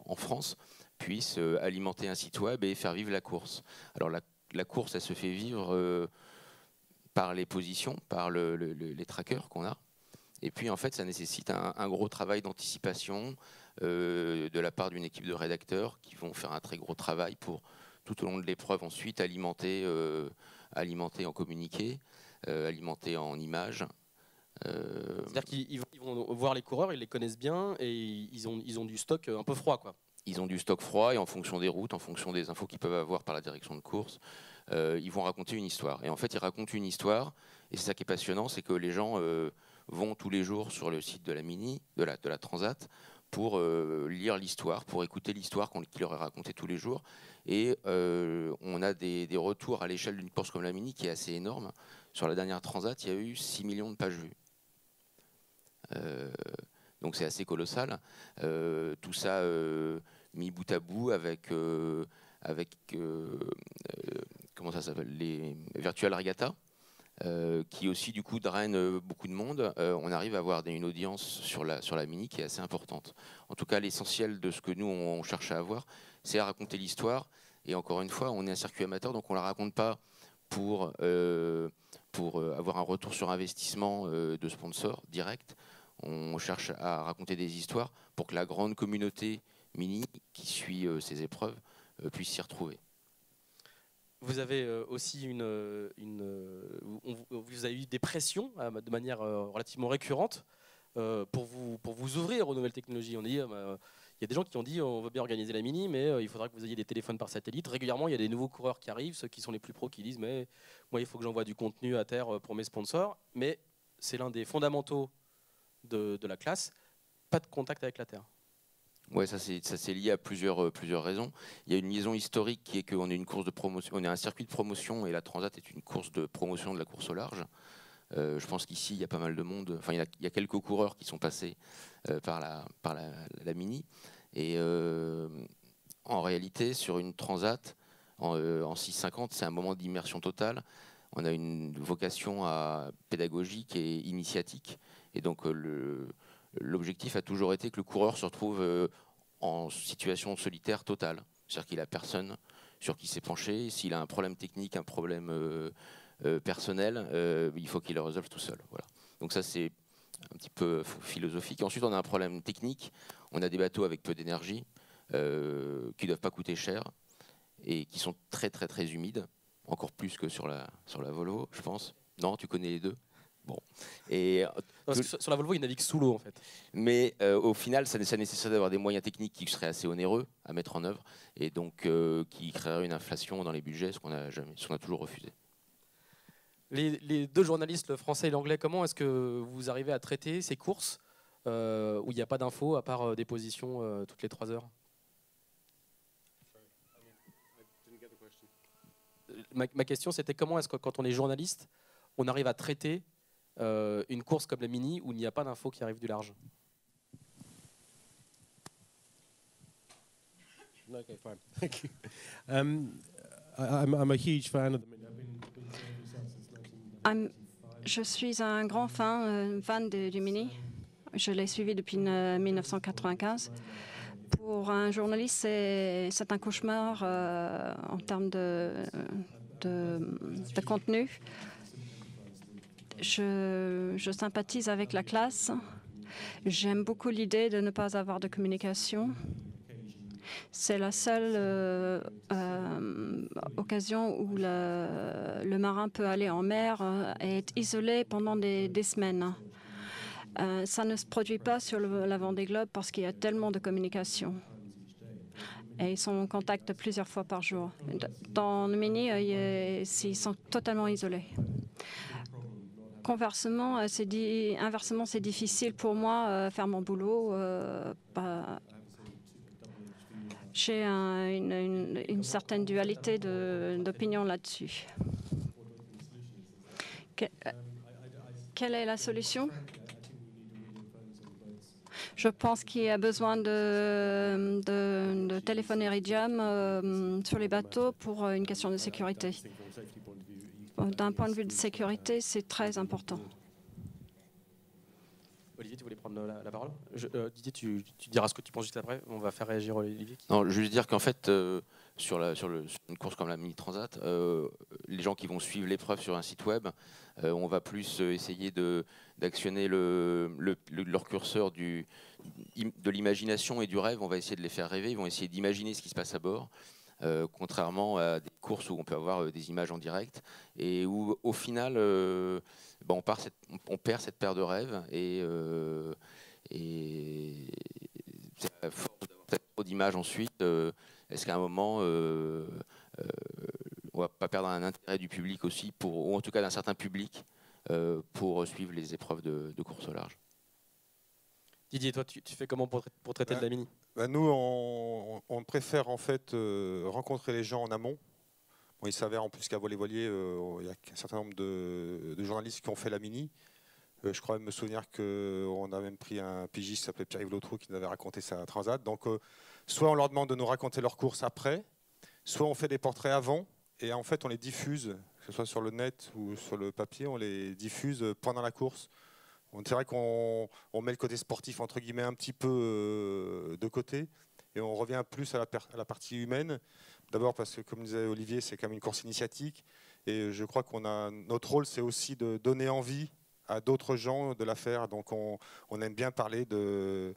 en France puissent alimenter un site web et faire vivre la course. Alors la course, elle se fait vivre par les positions, par les trackers qu'on a. Et puis en fait, ça nécessite un gros travail d'anticipation de la part d'une équipe de rédacteurs qui vont faire un très gros travail pour tout au long de l'épreuve ensuite alimenter en communiqué, alimenter en images. C'est-à-dire qu'ils vont voir les coureurs, ils les connaissent bien et ils ont du stock un peu froid, quoi. Ils ont du stock froid et en fonction des routes, en fonction des infos qu'ils peuvent avoir par la direction de course, ils vont raconter une histoire. Et en fait, ils racontent une histoire et c'est ça qui est passionnant, c'est que les gens vont tous les jours sur le site de la Mini, de la Transat, pour lire l'histoire, pour écouter l'histoire qu'il leur a racontée tous les jours. Et on a des retours à l'échelle d'une course comme la Mini qui est assez énorme. Sur la dernière Transat, il y a eu 6 millions de pages vues. Donc c'est assez colossal. Tout ça mis bout à bout avec comment ça s'appelle, les Virtual Regatta, qui aussi du coup drainent beaucoup de monde. On arrive à avoir une audience sur la Mini qui est assez importante. En tout cas, l'essentiel de ce que nous on cherche à avoir, c'est à raconter l'histoire. Et encore une fois, on est un circuit amateur, donc on la raconte pas pour avoir un retour sur investissement de sponsors direct. On cherche à raconter des histoires pour que la grande communauté Mini qui suit ces épreuves puisse s'y retrouver. Vous avez aussi vous avez eu des pressions de manière relativement récurrente pour vous ouvrir aux nouvelles technologies. On dit, il y a des gens qui ont dit on veut bien organiser la Mini, mais il faudra que vous ayez des téléphones par satellite. Régulièrement, il y a des nouveaux coureurs qui arrivent, ceux qui sont les plus pros qui disent mais moi il faut que j'envoie du contenu à terre pour mes sponsors. Mais c'est l'un des fondamentaux de la classe, pas de contact avec la terre. Ouais, ça c'est lié à plusieurs raisons. Il y a une liaison historique qui est qu'on est une course de promotion, on est un circuit de promotion et la Transat est une course de promotion de la course au large. Je pense qu'ici il y a pas mal de monde. Enfin, il y a quelques coureurs qui sont passés par la Mini. Et en réalité, sur une Transat en 650, c'est un moment d'immersion totale. On a une vocation pédagogique et initiatique. Et donc l'objectif a toujours été que le coureur se retrouve en situation solitaire totale. C'est-à-dire qu'il n'a personne sur qui s'est penché. S'il a un problème technique, un problème personnel, il faut qu'il le résolve tout seul. Voilà. Donc ça, c'est un petit peu philosophique. Ensuite, on a un problème technique. On a des bateaux avec peu d'énergie qui ne doivent pas coûter cher et qui sont très, très, très humides. Encore plus que sur la Volvo, je pense. Non, tu connais les deux. Bon. Et sur la Volvo, il navigue sous l'eau en fait. Mais au final, ça nécessite d'avoir des moyens techniques qui seraient assez onéreux à mettre en œuvre et donc qui créeraient une inflation dans les budgets, ce qu'on a toujours refusé. Les deux journalistes, le français et l'anglais, comment est-ce que vous arrivez à traiter ces courses où il n'y a pas d'infos à part des positions toutes les 3 heures? Ma question, c'était comment est-ce que quand on est journaliste, on arrive à traiter une course comme la Mini où il n'y a pas d'infos qui arrivent du large? Okay, fine. Thank you. I'm a huge fan of the Mini. Je suis un grand fan du Mini. Je l'ai suivi depuis 1995. Pour un journaliste, c'est un cauchemar en termes de contenu. Je sympathise avec la classe. J'aime beaucoup l'idée de ne pas avoir de communication. C'est la seule occasion où le marin peut aller en mer et être isolé pendant des semaines. Ça ne se produit pas sur la Vendée Globe parce qu'il y a tellement de communication. Et ils sont en contact plusieurs fois par jour. Dans le Mini, ils sont totalement isolés. Inversement, c'est difficile pour moi faire mon boulot. J'ai une certaine dualité d'opinion là-dessus. Quelle est la solution? Je pense qu'il y a besoin de téléphones Iridium sur les bateaux pour une question de sécurité. D'un point de vue de sécurité, c'est très important. Olivier, tu voulais prendre la parole? Didier, tu diras ce que tu penses juste après. On va faire réagir Olivier. Non, je veux dire qu'en fait, sur une course comme la Mini Transat, les gens qui vont suivre l'épreuve sur un site web, on va plus essayer d'actionner leur curseur de l'imagination et du rêve. On va essayer de les faire rêver. Ils vont essayer d'imaginer ce qui se passe à bord. Contrairement à des courses où on peut avoir des images en direct et où au final on perd cette paire de rêves et c'est à force d'avoir peut-être trop d'images ensuite, est-ce qu'à un moment on va pas perdre un intérêt du public aussi ou en tout cas d'un certain public pour suivre les épreuves de course au large? Didier, toi, tu fais comment pour traiter de la Mini? Nous, on préfère en fait rencontrer les gens en amont. Bon, il s'avère en plus qu'à Voilier, il y a un certain nombre de journalistes qui ont fait la Mini. Je crois même me souvenir qu'on a même pris un pigiste qui s'appelait Pierre-Yves Lautrou qui nous avait raconté sa Transat. Donc, soit on leur demande de nous raconter leur course après, soit on fait des portraits avant et en fait on les diffuse, que ce soit sur le net ou sur le papier, on les diffuse pendant la course. C'est vrai qu'on met le côté sportif entre guillemets un petit peu de côté et on revient plus à la partie humaine. D'abord parce que, comme disait Olivier, c'est quand même une course initiatique et je crois notre rôle, c'est aussi de donner envie à d'autres gens de la faire. Donc on aime bien parler de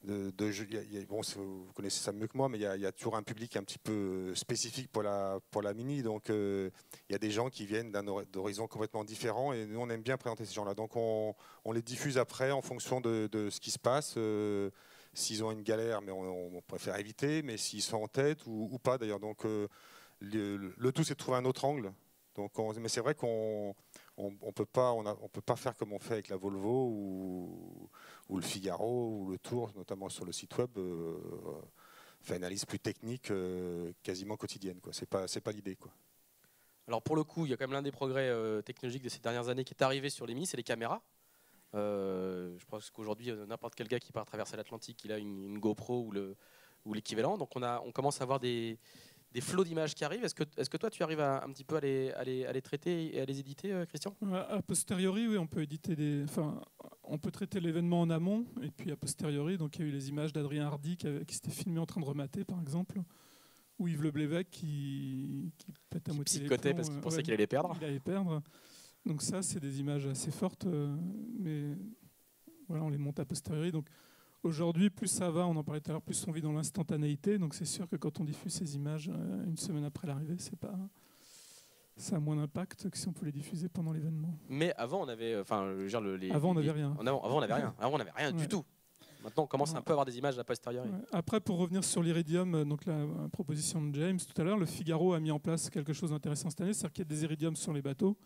bon, vous connaissez ça mieux que moi, mais il y a toujours un public un petit peu spécifique pour la Mini. Donc il y a des gens qui viennent d'horizons complètement différents et nous on aime bien présenter ces gens-là. Donc on les diffuse après en fonction de ce qui se passe. S'ils ont une galère, mais on préfère éviter, mais s'ils sont en tête ou pas d'ailleurs. Donc le tout c'est de trouver un autre angle. Donc mais c'est vrai qu'on peut pas faire comme on fait avec la Volvo ou le Figaro ou le Tour, notamment sur le site web, faire une analyse plus technique, quasiment quotidienne. C'est pas l'idée. Alors pour le coup, il y a quand même l'un des progrès technologiques de ces dernières années qui est arrivé sur les Mini, c'est les caméras. Je pense qu'aujourd'hui, n'importe quel gars qui part traverser l'Atlantique, il a une GoPro ou l'équivalent. Donc on commence à avoir des flots d'images qui arrivent. Est-ce que toi, tu arrives un petit peu à les traiter et à les éditer, Christian? A posteriori, oui, on peut on peut traiter l'événement en amont et puis a posteriori. Donc il y a eu les images d'Adrien Hardy qui s'était filmé en train de remater, par exemple, ou Yves Le Blévec qui pète à moitié les plombs parce qu'il pensait qu'il allait perdre. Il allait perdre. Donc ça, c'est des images assez fortes, mais voilà, on les monte a posteriori. Donc aujourd'hui, plus ça va, on en parlait tout à l'heure, plus on vit dans l'instantanéité. Donc c'est sûr que quand on diffuse ces images une semaine après l'arrivée, ça a moins d'impact que si on peut les diffuser pendant l'événement. Mais avant, on avait, avant, on n'avait rien. Avant, on n'avait rien. Avant, on n'avait rien du tout. Maintenant, on commence un peu à avoir des images a posteriori. Ouais. Après, pour revenir sur l'Iridium, donc la proposition de James tout à l'heure, le Figaro a mis en place quelque chose d'intéressant cette année, c'est-à-dire qu'il y a des Iridiums sur les bateaux.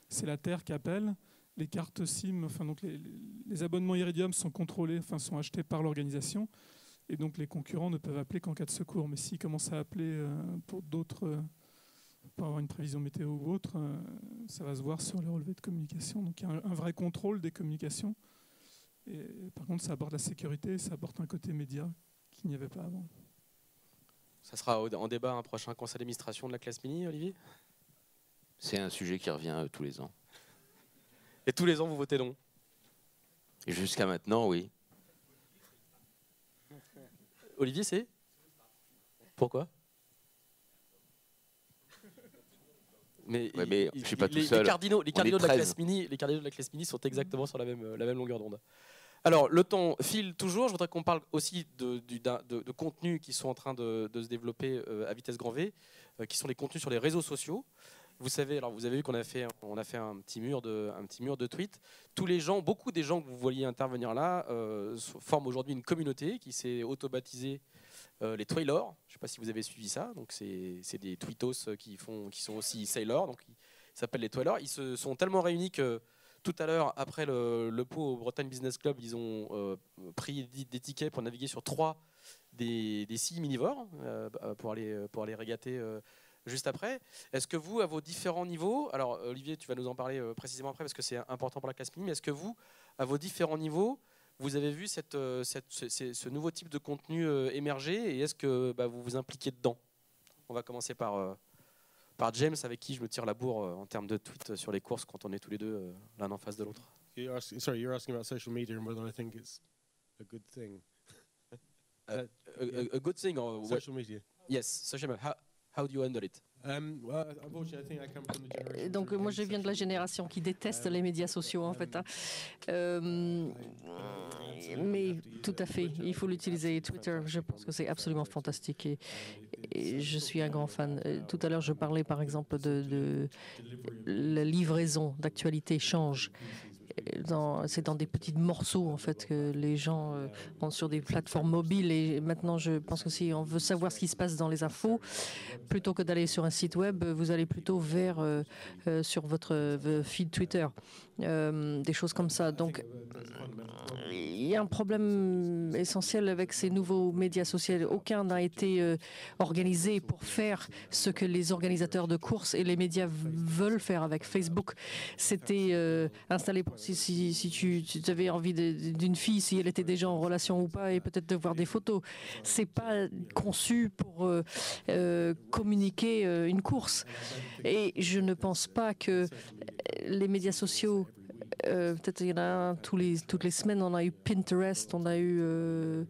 C'est la Terre qui appelle. Les cartes SIM, donc les abonnements Iridium sont contrôlés, sont achetés par l'organisation, et donc les concurrents ne peuvent appeler qu'en cas de secours. Mais s'ils commencent à appeler pour avoir une prévision météo ou autre, ça va se voir sur les relevés de communication. Donc il y a un vrai contrôle des communications. Et par contre, ça apporte la sécurité, ça apporte un côté média qu'il n'y avait pas avant. Ça sera en débat un prochain conseil d'administration de la classe Mini, Olivier? C'est un sujet qui revient tous les ans. Et tous les ans, vous votez non? Et jusqu'à maintenant, oui. Olivier, c'est? Pourquoi? Mais je suis pas tout seul. Les cardinaux de la classe Mini sont exactement sur la même longueur d'onde. Alors, le temps file toujours. Je voudrais qu'on parle aussi de contenus qui sont en train de se développer à vitesse grand V, qui sont les contenus sur les réseaux sociaux. Vous avez vu qu'on a fait un petit mur de tweets. Beaucoup des gens que vous voyez intervenir là forment aujourd'hui une communauté qui s'est auto-baptisée les Twailors. Je ne sais pas si vous avez suivi ça. Donc c'est des tweetos qui sont aussi sailors. Donc ils s'appellent les Twailors. Ils se sont tellement réunis que tout à l'heure, après le pot au Bretagne Business Club, ils ont pris des tickets pour naviguer sur 3 des 6 minivores pour aller régater juste après. Est-ce que vous, à vos différents niveaux, alors Olivier, tu vas nous en parler précisément après parce que c'est important pour la classe Mini, mais est-ce que vous, à vos différents niveaux, vous avez vu ce nouveau type de contenu émerger et est-ce que vous vous impliquez dedans? On va commencer par James, avec qui je me tire la bourre en termes de tweets sur les courses quand on est tous les deux l'un en face de l'autre. You're asking about social media and whether I think it's a good thing. A good thing or social media? Yes, social media. How do you handle it? Donc moi je viens de la génération qui déteste les médias sociaux en fait. Mais tout à fait, il faut l'utiliser. Twitter, je pense que c'est absolument fantastique et je suis un grand fan. Tout à l'heure je parlais par exemple de la livraison d'actualité change. C'est dans des petits morceaux en fait que les gens vont sur des plateformes mobiles et maintenant je pense que si on veut savoir ce qui se passe dans les infos, plutôt que d'aller sur un site web, vous allez plutôt sur votre feed Twitter, des choses comme ça. Donc il y a un problème essentiel avec ces nouveaux médias sociaux. Aucun n'a été organisé pour faire ce que les organisateurs de courses et les médias veulent faire avec Facebook. C'était installé pour si tu avais envie d'une fille, si elle était déjà en relation ou pas, et peut-être de voir des photos. C'est pas conçu pour communiquer une course. Et je ne pense pas que les médias sociaux, peut-être il y en a un toutes les semaines, on a eu Pinterest, on a eu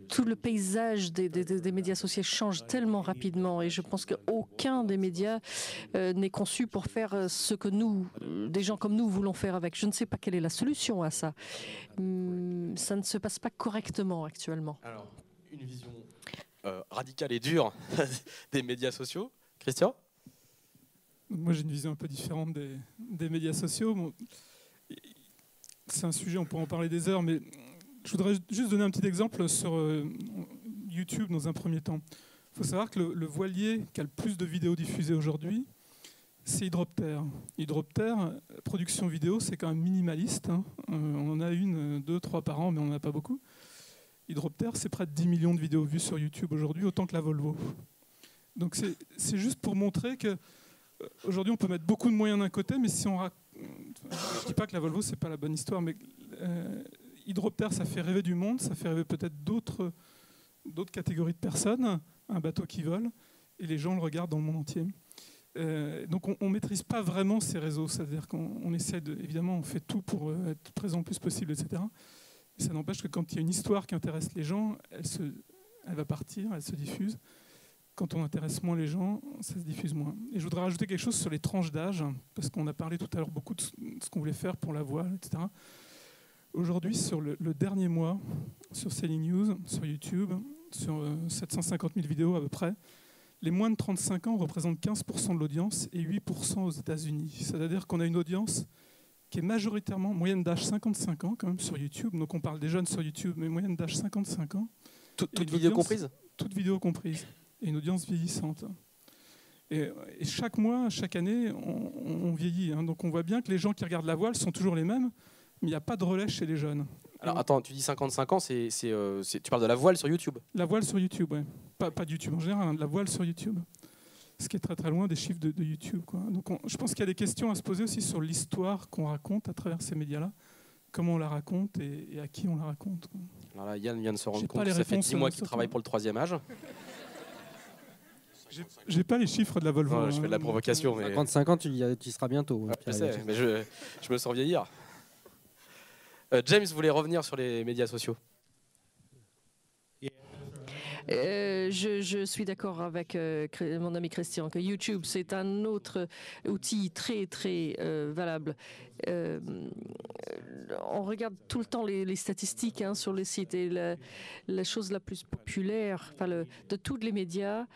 tout le paysage des médias sociaux change tellement rapidement et je pense qu'aucun des médias n'est conçu pour faire ce que nous, des gens comme nous, voulons faire avec. Je ne sais pas quelle est la solution à ça. Ça ne se passe pas correctement actuellement. Alors, une vision radicale et dure des médias sociaux. Christian ? Moi, j'ai une vision un peu différente des médias sociaux. Bon, c'est un sujet, on pourrait en parler des heures, mais je voudrais juste donner un petit exemple sur YouTube dans un premier temps. Il faut savoir que le voilier qui a le plus de vidéos diffusées aujourd'hui, c'est Hydroptère. Hydroptère, production vidéo, c'est quand même minimaliste. Hein. On en a 1, 2, 3 par an, mais on n'en a pas beaucoup. Hydroptère, c'est près de 10 millions de vidéos vues sur YouTube aujourd'hui, autant que la Volvo. Donc c'est juste pour montrer que aujourd'hui, on peut mettre beaucoup de moyens d'un côté, mais si on je ne dis pas que la Volvo, c'est pas la bonne histoire, mais Hydroptère, ça fait rêver du monde, ça fait rêver peut-être d'autres catégories de personnes, un bateau qui vole, et les gens le regardent dans le monde entier. Donc on ne maîtrise pas vraiment ces réseaux, c'est-à-dire qu'on essaie évidemment, on fait tout pour être présent le plus possible, etc. Mais ça n'empêche que quand il y a une histoire qui intéresse les gens, elle va partir, elle se diffuse. Quand on intéresse moins les gens, ça se diffuse moins. Et je voudrais rajouter quelque chose sur les tranches d'âge, parce qu'on a parlé tout à l'heure beaucoup de ce qu'on voulait faire pour la voile, etc. Aujourd'hui, sur le dernier mois, sur Sailing News, sur YouTube, sur 750 000 vidéos à peu près, les moins de 35 ans représentent 15% de l'audience et 8% aux États-Unis. C'est-à-dire qu'on a une audience qui est majoritairement, moyenne d'âge 55 ans quand même sur YouTube. Donc on parle des jeunes sur YouTube, mais moyenne d'âge 55 ans. Toute vidéo comprise ? Toute vidéo comprise. Et une audience vieillissante. Et chaque mois, chaque année, on vieillit. Hein. Donc on voit bien que les gens qui regardent la voile sont toujours les mêmes, mais il n'y a pas de relais chez les jeunes. Alors attends, tu dis 55 ans, tu parles de la voile sur YouTube ? La voile sur YouTube, oui. Pas de YouTube en général, hein, de la voile sur YouTube. Ce qui est très très loin des chiffres de YouTube, quoi. Donc je pense qu'il y a des questions à se poser aussi sur l'histoire qu'on raconte à travers ces médias-là. Comment on la raconte et à qui on la raconte, quoi. Alors là, Yann vient de se rendre compte que ça fait 10 mois qu'il travaille pour le 3e âge. J'ai pas les chiffres de la Volvo. Ouais, je fais de la provocation. Mais... 55 ans, tu y seras bientôt. Ouais, je sais, mais je me sens vieillir. James voulait revenir sur les médias sociaux. Je suis d'accord avec mon ami Christian que YouTube, c'est un autre outil très, très valable. On regarde tout le temps les statistiques sur les sites et la chose la plus populaire de tous les médias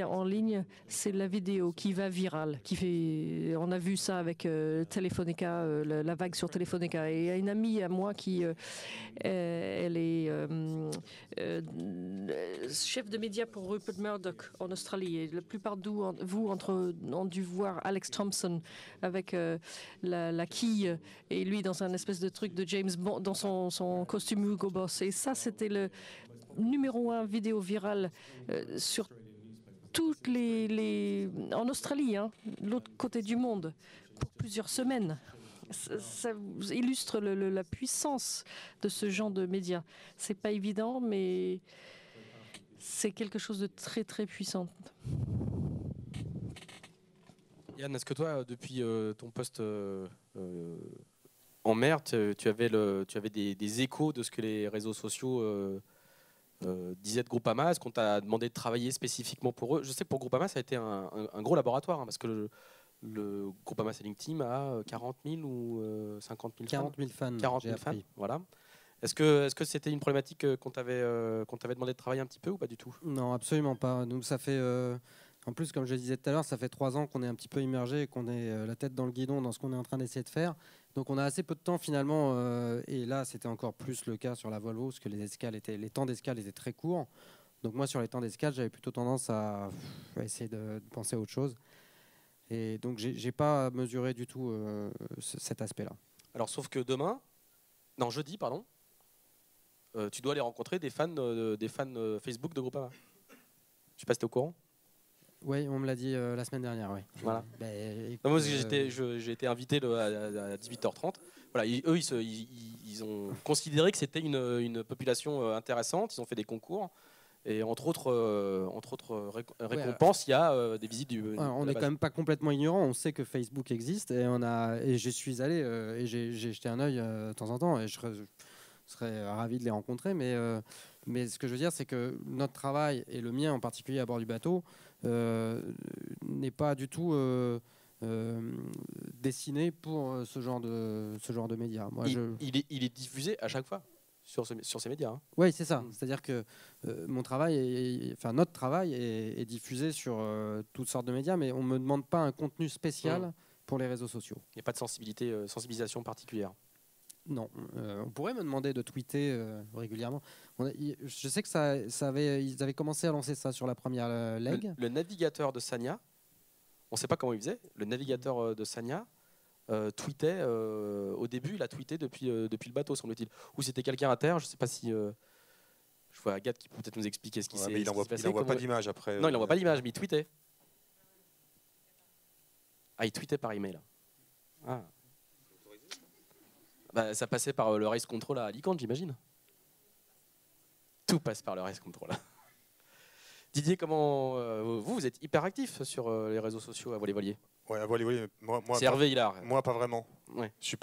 en ligne, c'est la vidéo qui va virale. On a vu ça avec Telefonica, la vague sur Telefonica. Et il y a une amie à moi qui elle est chef de médias pour Rupert Murdoch en Australie. Et la plupart de vous ont dû voir Alex Thompson avec la quille et lui dans un espèce de truc de James Bond dans son costume Hugo Boss. Et ça, c'était le numéro 1 vidéo virale sur en Australie, hein, l'autre côté du monde, pour plusieurs semaines. Ça illustre la puissance de ce genre de médias. C'est pas évident, mais c'est quelque chose de très très puissant. Yann, est-ce que toi, depuis ton poste en mer, tu avais des échos de ce que les réseaux sociaux disaient de Groupama? Est-ce qu'on t'a demandé de travailler spécifiquement pour eux? Je sais que pour Groupama, ça a été un gros laboratoire, hein, parce que le Groupama Selling Team a 40 000 ou 50 000 40 000 fans. 40 000 fans, voilà. Est-ce que c'était une problématique qu'on t'avait demandé de travailler un petit peu ou pas du tout? Non, absolument pas. Donc ça fait, en plus, comme je le disais tout à l'heure, ça fait 3 ans qu'on est un petit peu immergé et qu'on est la tête dans le guidon dans ce qu'on est en train d'essayer de faire. Donc on a assez peu de temps finalement, et là c'était encore plus le cas sur la Volvo, parce que les temps d'escale étaient très courts. Donc moi sur les temps d'escale, j'avais plutôt tendance à essayer de penser à autre chose. Et donc j'ai pas mesuré du tout cet aspect-là. Alors sauf que jeudi, pardon, tu dois aller rencontrer des fans Facebook de Groupama. Je sais pas si t'es au courant. Oui, on me l'a dit la semaine dernière, oui. Voilà. Moi aussi, j'ai été invité à 18h30. Voilà, eux, ils ont considéré que c'était une population intéressante. Ils ont fait des concours. Et entre autres récompenses, il y a des visites du. On n'est quand même pas complètement ignorant. On sait que Facebook existe et je suis allé et j'ai jeté un œil de temps en temps et je serais ravi de les rencontrer. Mais ce que je veux dire, c'est que notre travail et le mien en particulier à bord du bateau n'est pas du tout destiné pour ce genre de médias. Moi, il est diffusé à chaque fois sur ces médias. Hein. Oui, c'est ça. C'est-à-dire que notre travail est diffusé sur toutes sortes de médias, mais on ne me demande pas un contenu spécial pour les réseaux sociaux. Il n'y a pas de sensibilisation particulière. Non, on pourrait me demander de tweeter régulièrement. Je sais que ils avaient commencé à lancer ça sur la première leg. Le navigateur de Sanya, on ne sait pas comment il faisait. Le navigateur de Sanya tweetait au début, il a tweeté depuis le bateau, semble-t-il. Ou c'était quelqu'un à terre, je ne sais pas si. Je vois Agathe qui peut peut-être nous expliquer ce qui s'est passé. Il n'envoie pas d'image après. Non, il n'envoie pas d'image, mais il tweetait. Ah, il tweetait par email. Ah. Bah, ça passait par le Race Control à Alicante, j'imagine. Tout passe par le Race Control. Didier, comment vous êtes hyper actif sur les réseaux sociaux à Volley-Voilier? Ouais, à Volley-Voilier. C'est Hervé Hillard. Moi, pas vraiment. Ouais. Je suis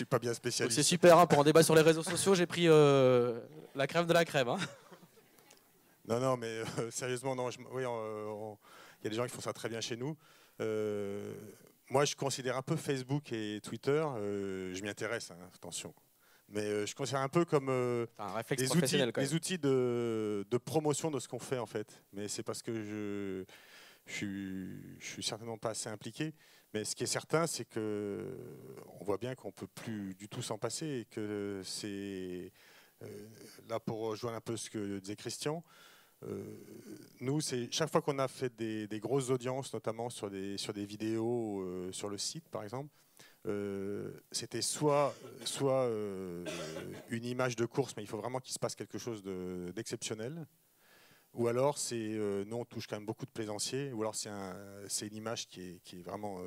pas bien spécialiste. C'est super, hein, pour un débat sur les réseaux sociaux, j'ai pris la crème de la crème. Hein. Non, mais sérieusement, non. Il y a des gens qui font ça très bien chez nous. Moi, je considère un peu Facebook et Twitter, je m'y intéresse, hein, attention. Mais je considère un peu comme des outils de promotion de ce qu'on fait, en fait. Mais c'est parce que je suis certainement pas assez impliqué. Mais ce qui est certain, c'est qu'on voit bien qu'on ne peut plus du tout s'en passer. Et que c'est, là, pour rejoindre un peu ce que disait Christian, nous, c'est chaque fois qu'on a fait des grosses audiences, notamment sur des vidéos sur le site, par exemple, c'était soit une image de course, mais il faut vraiment qu'il se passe quelque chose d'exceptionnel, ou alors nous on touche quand même beaucoup de plaisanciers, ou alors c'est une image qui est vraiment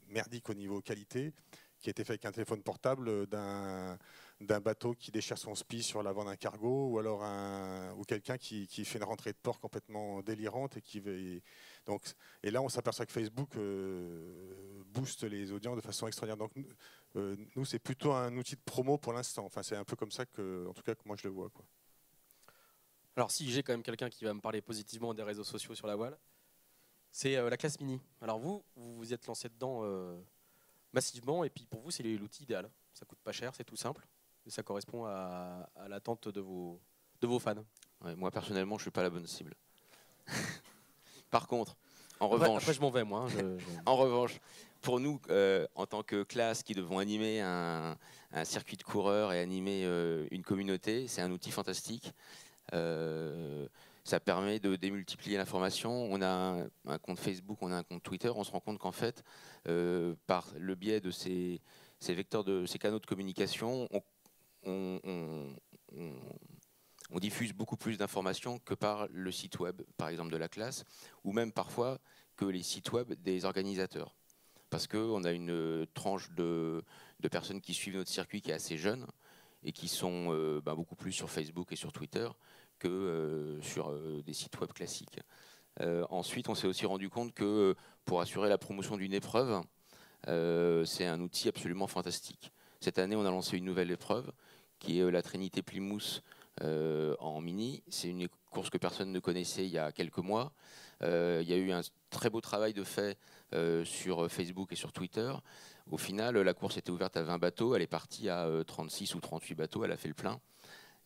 merdique au niveau qualité, qui a été fait avec un téléphone portable d'un bateau qui déchire son spi sur l'avant d'un cargo, ou alors ou quelqu'un qui fait une rentrée de port complètement délirante et là on s'aperçoit que Facebook booste les audiences de façon extraordinaire. Donc nous c'est plutôt un outil de promo pour l'instant. Enfin c'est un peu comme ça en tout cas que moi je le vois, quoi. Alors si j'ai quand même quelqu'un qui va me parler positivement des réseaux sociaux sur la voile, c'est la classe mini. Alors vous vous êtes lancé dedans massivement, et puis pour vous c'est l'outil idéal. Ça coûte pas cher, c'est tout simple. Et ça correspond à l'attente de vos fans. Ouais, moi, personnellement, je ne suis pas la bonne cible. Par contre, en revanche... Après, je m'en vais, moi. En revanche, pour nous, en tant que classe qui devons animer un circuit de coureurs et animer une communauté, c'est un outil fantastique. Ça permet de démultiplier l'information. On a un compte Facebook, on a un compte Twitter. On se rend compte qu'en fait, par le biais de ces vecteurs, ces canaux de communication, on diffuse beaucoup plus d'informations que par le site web, par exemple de la classe, ou même parfois que les sites web des organisateurs. Parce qu'on a une tranche de personnes qui suivent notre circuit qui est assez jeune et qui sont beaucoup plus sur Facebook et sur Twitter que sur des sites web classiques. Ensuite, on s'est aussi rendu compte que pour assurer la promotion d'une épreuve, c'est un outil absolument fantastique. Cette année, on a lancé une nouvelle épreuve qui est la Trinité Plymouth en mini. C'est une course que personne ne connaissait il y a quelques mois. Il y a eu un très beau travail de fait sur Facebook et sur Twitter. Au final, la course était ouverte à 20 bateaux. Elle est partie à 36 ou 38 bateaux. Elle a fait le plein.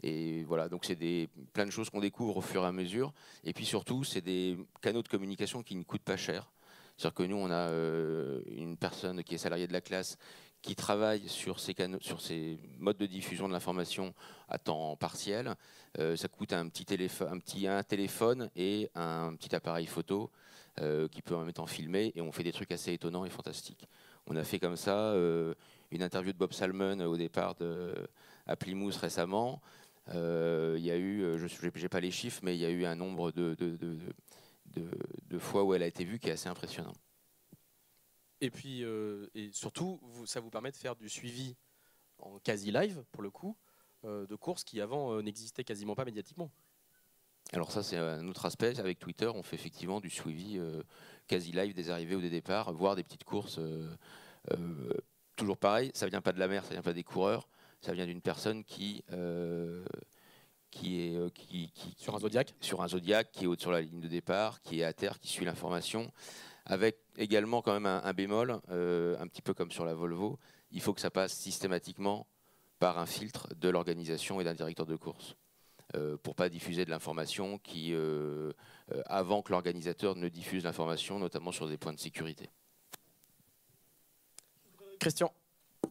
Et voilà, donc c'est plein de choses qu'on découvre au fur et à mesure. Et puis surtout, c'est des canaux de communication qui ne coûtent pas cher. C'est-à-dire que nous, on a une personne qui est salariée de la classe qui travaille sur ces modes de diffusion de l'information à temps partiel. Ça coûte un téléphone et un petit appareil photo qui peut en même temps filmer, et on fait des trucs assez étonnants et fantastiques. On a fait comme ça une interview de Bob Salmon au départ à Plymouth récemment. Il y a eu, je n'ai pas les chiffres, mais il y a eu un nombre de fois où elle a été vue qui est assez impressionnant. Et puis, et surtout, ça vous permet de faire du suivi en quasi-live, pour le coup, de courses qui avant n'existaient quasiment pas médiatiquement. Alors ça, c'est un autre aspect. Avec Twitter, on fait effectivement du suivi quasi-live des arrivées ou des départs, voire des petites courses. Toujours pareil, ça ne vient pas de la mer, ça ne vient pas des coureurs, ça vient d'une personne qui est sur un Zodiac, qui est sur la ligne de départ, qui est à terre, qui suit l'information. Avec également quand même un bémol, un petit peu comme sur la Volvo, il faut que ça passe systématiquement par un filtre de l'organisation et d'un directeur de course, pour pas diffuser de l'information qui, avant que l'organisateur ne diffuse l'information, notamment sur des points de sécurité. Christian,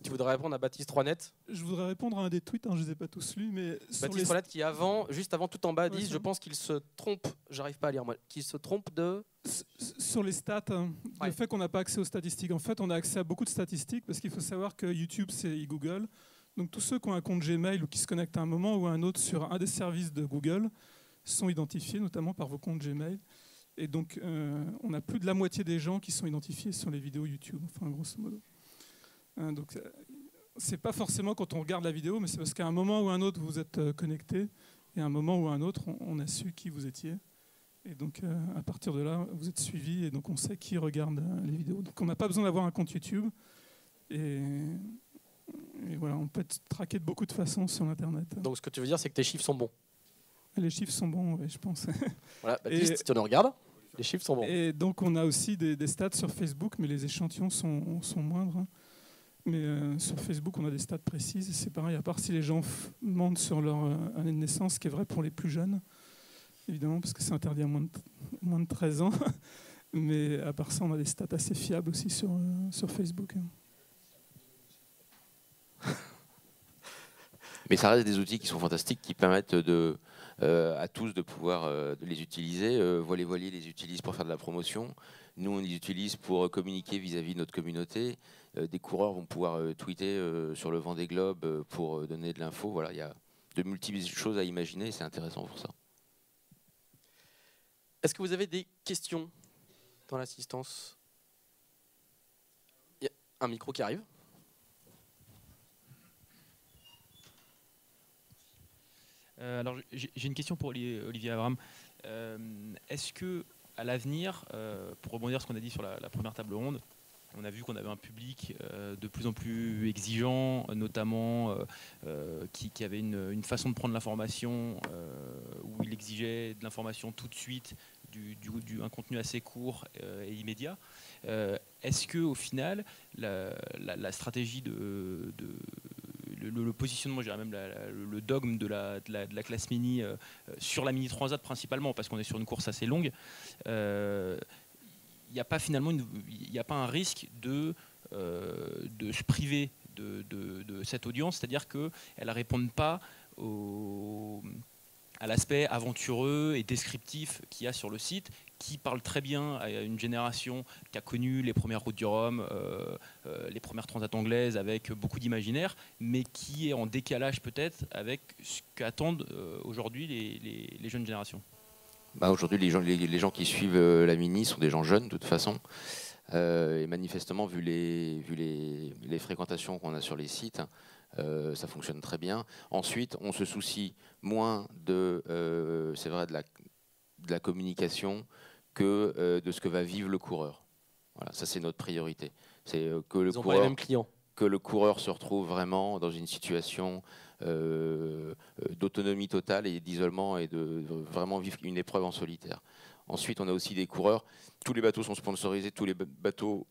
tu voudrais répondre à Baptiste Roinet? Je voudrais répondre à un des tweets, je ne les ai pas tous lus, mais... Baptiste Roinet qui juste avant tout en bas, dit, je pense qu'il se trompe, j'arrive pas à lire moi, qu'il se trompe de... Sur les stats, le fait qu'on n'a pas accès aux statistiques. En fait, on a accès à beaucoup de statistiques, parce qu'il faut savoir que YouTube, c'est Google. Donc tous ceux qui ont un compte Gmail ou qui se connectent à un moment ou à un autre sur un des services de Google sont identifiés, notamment par vos comptes Gmail. Et donc, on a plus de la moitié des gens qui sont identifiés sur les vidéos YouTube, enfin, grosso modo. Donc, c'est pas forcément quand on regarde la vidéo, mais c'est parce qu'à un moment ou à un autre, vous êtes connecté, et à un moment ou à un autre, on a su qui vous étiez. Et donc, à partir de là, vous êtes suivi, et donc on sait qui regarde les vidéos. Donc, on n'a pas besoin d'avoir un compte YouTube. Et voilà, on peut être traqué de beaucoup de façons sur Internet. Donc, ce que tu veux dire, c'est que tes chiffres sont bons? Les chiffres sont bons, oui, je pense. Voilà, Baptiste, si tu nous regardes, les chiffres sont bons. Et donc, on a aussi des stats sur Facebook, mais les échantillons sont moindres. Mais sur Facebook, on a des stats précises. C'est pareil, à part si les gens mentent sur leur année de naissance, ce qui est vrai pour les plus jeunes, évidemment, parce que c'est interdit à moins de 13 ans. Mais à part ça, on a des stats assez fiables aussi sur Facebook. Mais ça reste des outils qui sont fantastiques, qui permettent à tous de pouvoir les utiliser. Voilier les utilise pour faire de la promotion. Nous, on les utilise pour communiquer vis-à-vis de notre communauté. Des coureurs vont pouvoir tweeter sur le Vendée Globe pour donner de l'info. Voilà, il y a de multiples choses à imaginer et c'est intéressant pour ça. Est-ce que vous avez des questions dans l'assistance? Il y a un micro qui arrive. Alors, j'ai une question pour Olivier Avram. Est-ce que, à l'avenir, pour rebondir sur ce qu'on a dit sur la première table ronde, on a vu qu'on avait un public de plus en plus exigeant, notamment qui avait une façon de prendre l'information où il exigeait de l'information tout de suite, un contenu assez court et immédiat. Est-ce que, au final, la stratégie le positionnement, je dirais même le dogme de la classe mini sur la mini transat principalement, parce qu'on est sur une course assez longue, il n'y a pas finalement un risque de se priver de cette audience, c'est-à-dire qu'elle ne réponde pas à l'aspect aventureux et descriptif qu'il y a sur le site, qui parle très bien à une génération qui a connu les premières routes du Rhum, les premières transats anglaises avec beaucoup d'imaginaire, mais qui est en décalage peut-être avec ce qu'attendent aujourd'hui les jeunes générations. Bah, aujourd'hui, les gens qui suivent la Mini sont des gens jeunes de toute façon. Et manifestement, vu les fréquentations qu'on a sur les sites, ça fonctionne très bien. Ensuite, on se soucie moins c'est vrai, de la communication que de ce que va vivre le coureur. Voilà, ça c'est notre priorité. C'est que le coureur se retrouve vraiment dans une situation d'autonomie totale et d'isolement et de vraiment vivre une épreuve en solitaire. Ensuite, on a aussi des coureurs. Tous les bateaux sont sponsorisés, tous les bateaux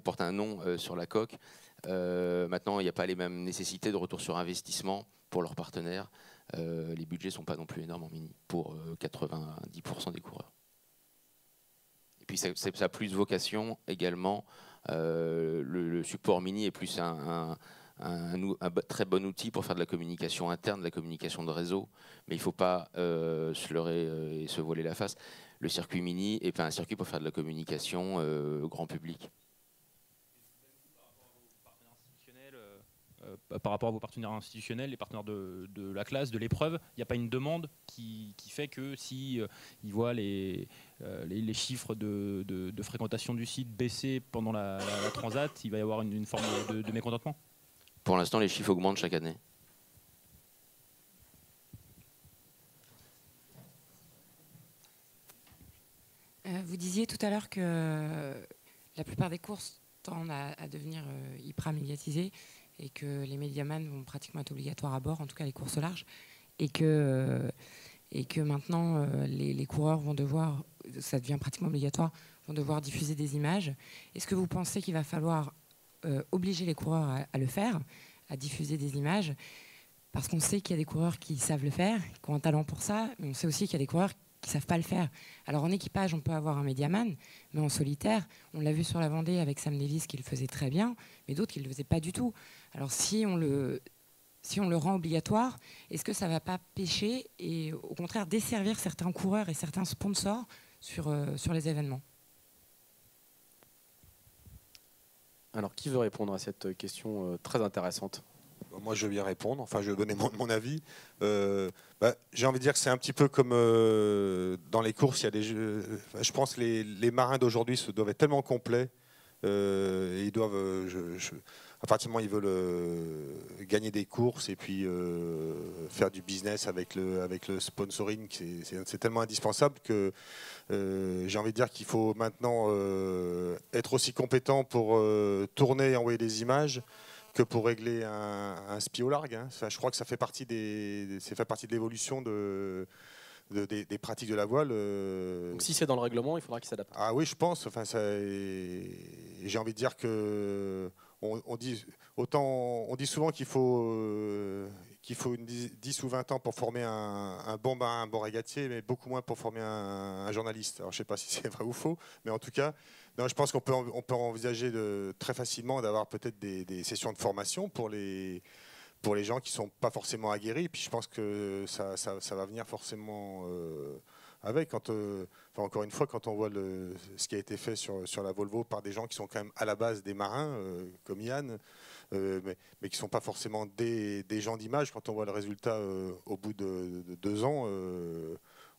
portent un nom sur la coque. Maintenant, il n'y a pas les mêmes nécessités de retour sur investissement pour leurs partenaires. Les budgets ne sont pas non plus énormes en Mini pour 90% des coureurs. Et puis, ça a plus vocation également. Le support Mini est plus un très bon outil pour faire de la communication interne, de la communication de réseau, mais il ne faut pas se leurrer et se voiler la face. Le circuit Mini n'est pas un circuit pour faire de la communication grand public. Par rapport à vos partenaires institutionnels, les partenaires de la classe, de l'épreuve, il n'y a pas une demande qui fait que si ils voient les chiffres de fréquentation du site baisser pendant la transat, il va y avoir une forme de mécontentement? Pour l'instant, les chiffres augmentent chaque année. Vous disiez tout à l'heure que la plupart des courses tendent à devenir hyper médiatisées et que les médiamans vont pratiquement être obligatoires à bord, en tout cas les courses au large, et que maintenant les coureurs vont devoir, ça devient pratiquement obligatoire, vont devoir diffuser des images. Est-ce que vous pensez qu'il va falloir obliger les coureurs à le faire, à diffuser des images, parce qu'on sait qu'il y a des coureurs qui savent le faire, qui ont un talent pour ça, mais on sait aussi qu'il y a des coureurs qui ne savent pas le faire. Alors en équipage, on peut avoir un médiaman, mais en solitaire, on l'a vu sur la Vendée avec Sam Davis qui le faisait très bien, mais d'autres qui ne le faisaient pas du tout. Alors si on le rend obligatoire, est-ce que ça ne va pas pêcher et au contraire desservir certains coureurs et certains sponsors sur les événements? Alors, qui veut répondre à cette question très intéressante? Moi, je vais bien répondre. Enfin, je vais donner mon avis. J'ai envie de dire que c'est un petit peu comme dans les courses. Il y a je pense que les marins d'aujourd'hui doivent être tellement complets. Et ils doivent... à partir du moment où ils veulent gagner des courses et puis faire du business avec le sponsoring, c'est tellement indispensable que j'ai envie de dire qu'il faut maintenant être aussi compétent pour tourner et envoyer des images que pour régler un SPI au largue. Hein. Enfin, je crois que ça fait partie de l'évolution des pratiques de la voile. Donc, si c'est dans le règlement, il faudra qu'il s'adapte. Ah oui, je pense. Enfin, j'ai envie de dire que on dit souvent qu'il faut 10 ou 20 ans pour former un bon marin, un bon régatier, mais beaucoup moins pour former un journaliste. Alors, je ne sais pas si c'est vrai ou faux, mais en tout cas, non, je pense qu'on peut envisager très facilement d'avoir peut-être des sessions de formation pour les gens qui ne sont pas forcément aguerris. Et puis je pense que ça va venir forcément avec. Encore une fois, quand on voit ce qui a été fait sur la Volvo par des gens qui sont quand même à la base des marins, comme Yann, mais qui ne sont pas forcément des gens d'image, quand on voit le résultat au bout de 2 ans,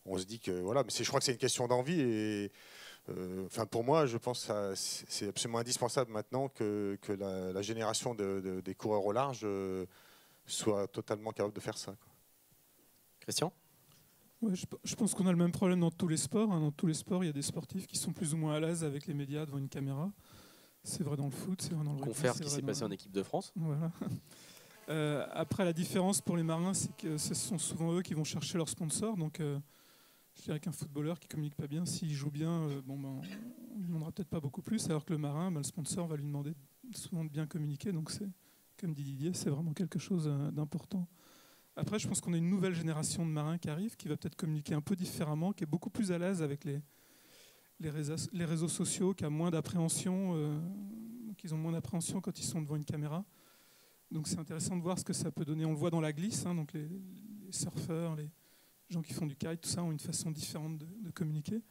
on se dit que voilà. Mais je crois que c'est une question d'envie. Et pour moi, je pense que c'est absolument indispensable maintenant que la génération des coureurs au large soit totalement capable de faire ça. Christian ? Ouais, je pense qu'on a le même problème dans tous les sports. Hein. Dans tous les sports, il y a des sportifs qui sont plus ou moins à l'aise avec les médias devant une caméra. C'est vrai dans le foot, c'est vrai dans le rugby. Confère ce qui s'est passé en équipe de France. Voilà. Après, la différence pour les marins, c'est que ce sont souvent eux qui vont chercher leurs sponsors. Donc, je dirais qu'un footballeur qui ne communique pas bien, s'il joue bien, on ne lui demandera peut-être pas beaucoup plus, alors que le marin, le sponsor va lui demander souvent de bien communiquer. Donc, comme dit Didier, c'est vraiment quelque chose d'important. Après, je pense qu'on a une nouvelle génération de marins qui arrive, qui va peut-être communiquer un peu différemment, qui est beaucoup plus à l'aise avec les réseaux sociaux, qui a moins d'appréhension, qu'ils ont moins d'appréhension quand ils sont devant une caméra. Donc c'est intéressant de voir ce que ça peut donner. On le voit dans la glisse, hein, donc les surfeurs, les gens qui font du kite, tout ça ont une façon différente de communiquer.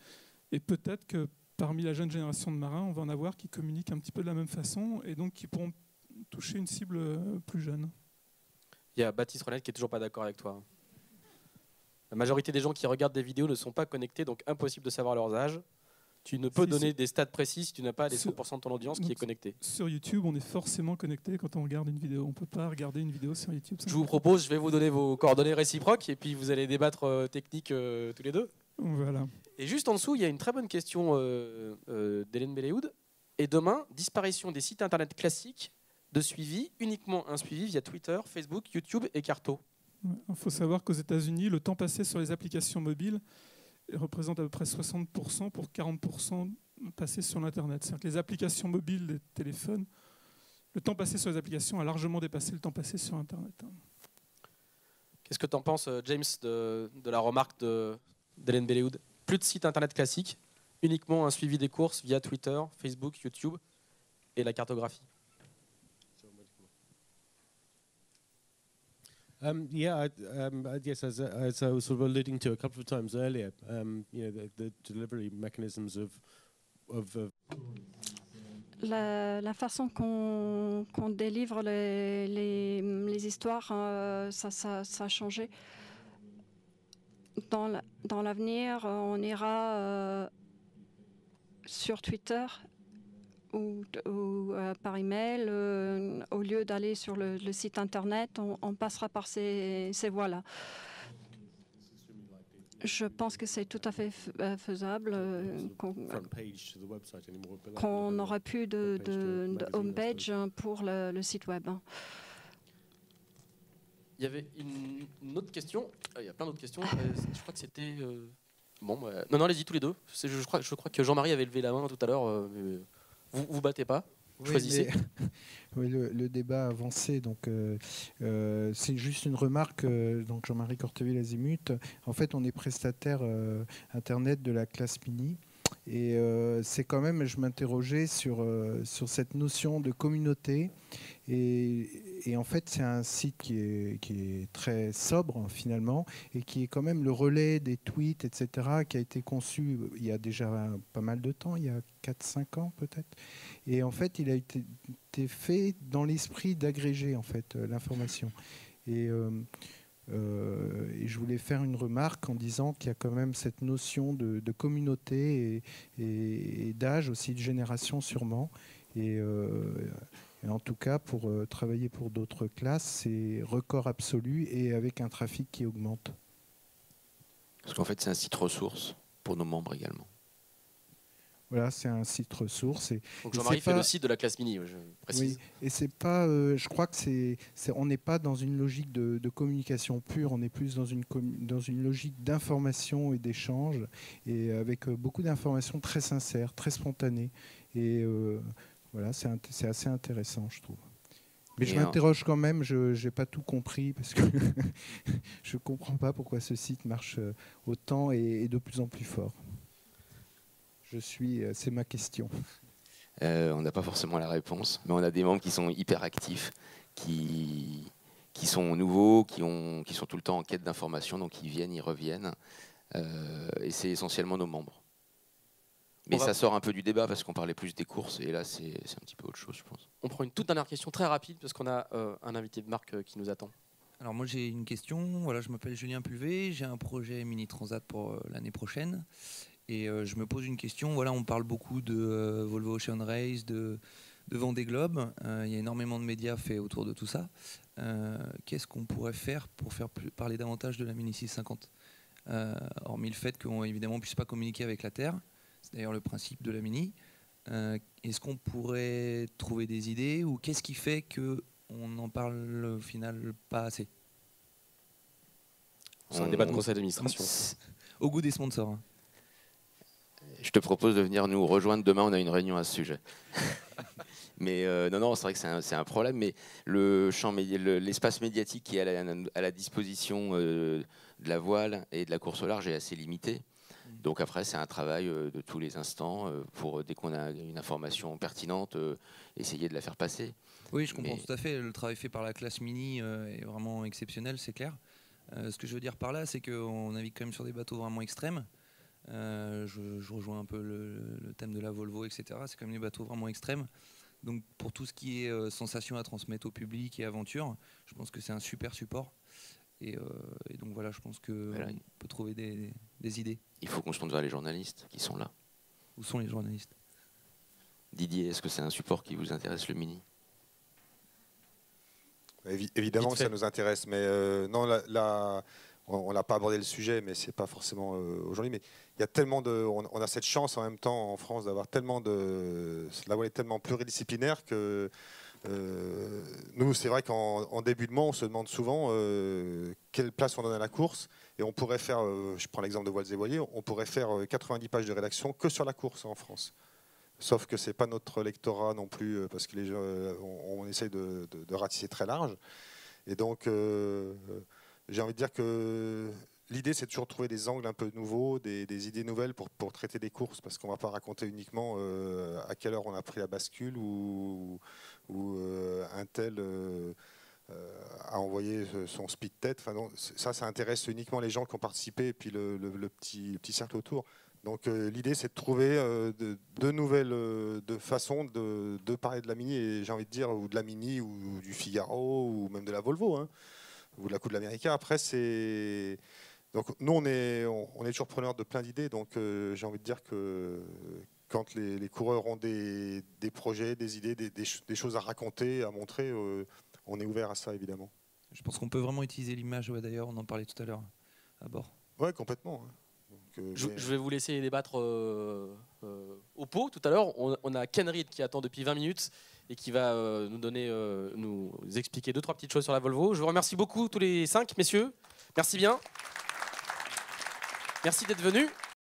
Et peut-être que parmi la jeune génération de marins, on va en avoir qui communiquent un petit peu de la même façon et donc qui pourront toucher une cible plus jeune. Il y a Baptiste Renette qui est toujours pas d'accord avec toi. La majorité des gens qui regardent des vidéos ne sont pas connectés, donc impossible de savoir leurs âges. Tu ne peux donner des stats précis si tu n'as pas les 100% de ton audience qui est connectée. Sur YouTube, on est forcément connecté quand on regarde une vidéo. On ne peut pas regarder une vidéo sur YouTube. Je vous propose, je vais vous donner vos coordonnées réciproques et puis vous allez débattre technique tous les deux. Voilà. Et juste en dessous, il y a une très bonne question d'Hélène Bellehoud. Et demain, disparition des sites internet classiques de suivi, uniquement un suivi via Twitter, Facebook, YouTube et Carto. Il faut savoir qu'aux États-Unis, le temps passé sur les applications mobiles représente à peu près 60% pour 40% passé sur l'Internet. C'est-à-dire que les applications mobiles des téléphones, le temps passé sur les applications a largement dépassé le temps passé sur Internet. Qu'est-ce que tu en penses, James, de la remarque d'Hélène Bellehoud? Plus de sites Internet classiques, uniquement un suivi des courses via Twitter, Facebook, YouTube et la cartographie. Yes, as I was sort of alluding to a couple of times earlier, the delivery mechanisms of la façon qu'on délivre les histoires, ça a changé. Dans l'avenir, on ira sur Twitter ou par email, au lieu d'aller sur le site internet, on passera par ces voies-là. Je pense que c'est tout à fait faisable, qu'on n'aurait plus de homepage pour le site web. Il y avait une autre question. Il y a plein d'autres questions. Je crois que c'était... Non, allez-y tous les deux. Je crois que Jean-Marie avait levé la main tout à l'heure. Vous battez pas, choisissez. Oui, le débat a avancé, donc c'est juste une remarque. Donc Jean-Marie Corteville-Azimut, en fait, on est prestataire Internet de la classe Mini. Et c'est quand même, je m'interrogeais sur cette notion de communauté. Et en fait, c'est un site qui est très sobre, finalement, et qui est quand même le relais des tweets, etc., qui a été conçu il y a déjà pas mal de temps, il y a 4-5 ans peut-être. Et en fait, il a été fait dans l'esprit d'agréger en fait, l'information. Et je voulais faire une remarque en disant qu'il y a quand même cette notion de communauté et d'âge, aussi de génération sûrement. Et en tout cas, pour travailler pour d'autres classes, c'est record absolu et avec un trafic qui augmente. Parce qu'en fait, c'est un site ressource pour nos membres également. Voilà, c'est un site ressource. Donc Jean-Marie fait le site de la classe Mini, je précise. Oui, et c'est pas, je crois que on n'est pas dans une logique de communication pure, on est plus dans une logique d'information et d'échange, et avec beaucoup d'informations très sincères, très spontanées. Et voilà, c'est assez intéressant, je trouve. Mais je m'interroge quand même, je n'ai pas tout compris, parce que je ne comprends pas pourquoi ce site marche autant et de plus en plus fort. C'est ma question. On n'a pas forcément la réponse, mais on a des membres qui sont hyper actifs, qui sont nouveaux, qui sont tout le temps en quête d'informations, donc ils viennent, ils reviennent. Et c'est essentiellement nos membres. Mais ça sort un peu du débat parce qu'on parlait plus des courses, et là c'est un petit peu autre chose, je pense. On prend une toute dernière question très rapide parce qu'on a un invité de marque qui nous attend. Alors moi j'ai une question. Voilà, je m'appelle Julien Pulvé, j'ai un projet Mini Transat pour l'année prochaine. Et je me pose une question. Voilà, on parle beaucoup de Volvo Ocean Race, de Vendée Globe. Il y a énormément de médias faits autour de tout ça. Qu'est-ce qu'on pourrait faire pour faire parler davantage de la Mini 650 hormis le fait qu'on évidemment ne puisse pas communiquer avec la Terre. C'est d'ailleurs le principe de la Mini. Est-ce qu'on pourrait trouver des idées ou qu'est-ce qui fait qu'on n'en parle au final pas assez? C'est un débat de conseil d'administration. Au goût des sponsors. Je te propose de venir nous rejoindre demain, on a une réunion à ce sujet. Mais non, c'est vrai que c'est un problème, mais l'espace médiatique qui est à la disposition de la voile et de la course au large est assez limité. Donc après, c'est un travail de tous les instants pour, dès qu'on a une information pertinente, essayer de la faire passer. Oui, je comprends tout à fait. Le travail fait par la classe Mini est vraiment exceptionnel, c'est clair. Ce que je veux dire par là, c'est qu'on navigue quand même sur des bateaux vraiment extrêmes. Je rejoins un peu le thème de la Volvo, etc. C'est quand même des bateaux vraiment extrêmes. Donc pour tout ce qui est sensation à transmettre au public et aventure, je pense que c'est un super support. Et donc voilà, je pense qu'on peut trouver des idées. Il faut qu'on se tourne vers les journalistes qui sont là. Où sont les journalistes? Didier, est-ce que c'est un support qui vous intéresse, le Mini? Évidemment que ça nous intéresse, mais non, on n'a pas abordé le sujet, mais c'est pas forcément aujourd'hui. Mais il y a tellement on a cette chance en même temps en France d'avoir tellement la voile est tellement pluridisciplinaire que nous, c'est vrai qu'en débutement, on se demande souvent quelle place on donne à la course, et on pourrait faire, je prends l'exemple de Voiles et Voiliers, on pourrait faire 90 pages de rédaction que sur la course en France. Sauf que c'est pas notre lectorat non plus, parce que on essaye de ratisser très large. Et donc, j'ai envie de dire que l'idée, c'est de toujours trouver des angles un peu nouveaux, des idées nouvelles pour traiter des courses, parce qu'on ne va pas raconter uniquement à quelle heure on a pris la bascule ou un tel a envoyé son speed tête. Enfin, non, ça intéresse uniquement les gens qui ont participé et puis le petit cercle autour. Donc l'idée, c'est de trouver de nouvelles façons de parler de la Mini, et j'ai envie de dire, ou de la Mini, ou du Figaro, ou même de la Volvo, hein, ou de la Coupe de l'América. Après, c'est... Donc nous, on est toujours preneurs de plein d'idées, donc j'ai envie de dire que quand les coureurs ont des projets, des idées, des choses à raconter, à montrer, on est ouvert à ça, évidemment. Je pense qu'on peut vraiment utiliser l'image, d'ailleurs, on en parlait tout à l'heure, à bord. Oui, complètement. Je vais vous laisser débattre au pot tout à l'heure. On a Ken Reed qui attend depuis 20 minutes et qui va nous expliquer 2-3 petites choses sur la Volvo. Je vous remercie beaucoup tous les 5 messieurs. Merci bien. Merci d'être venus.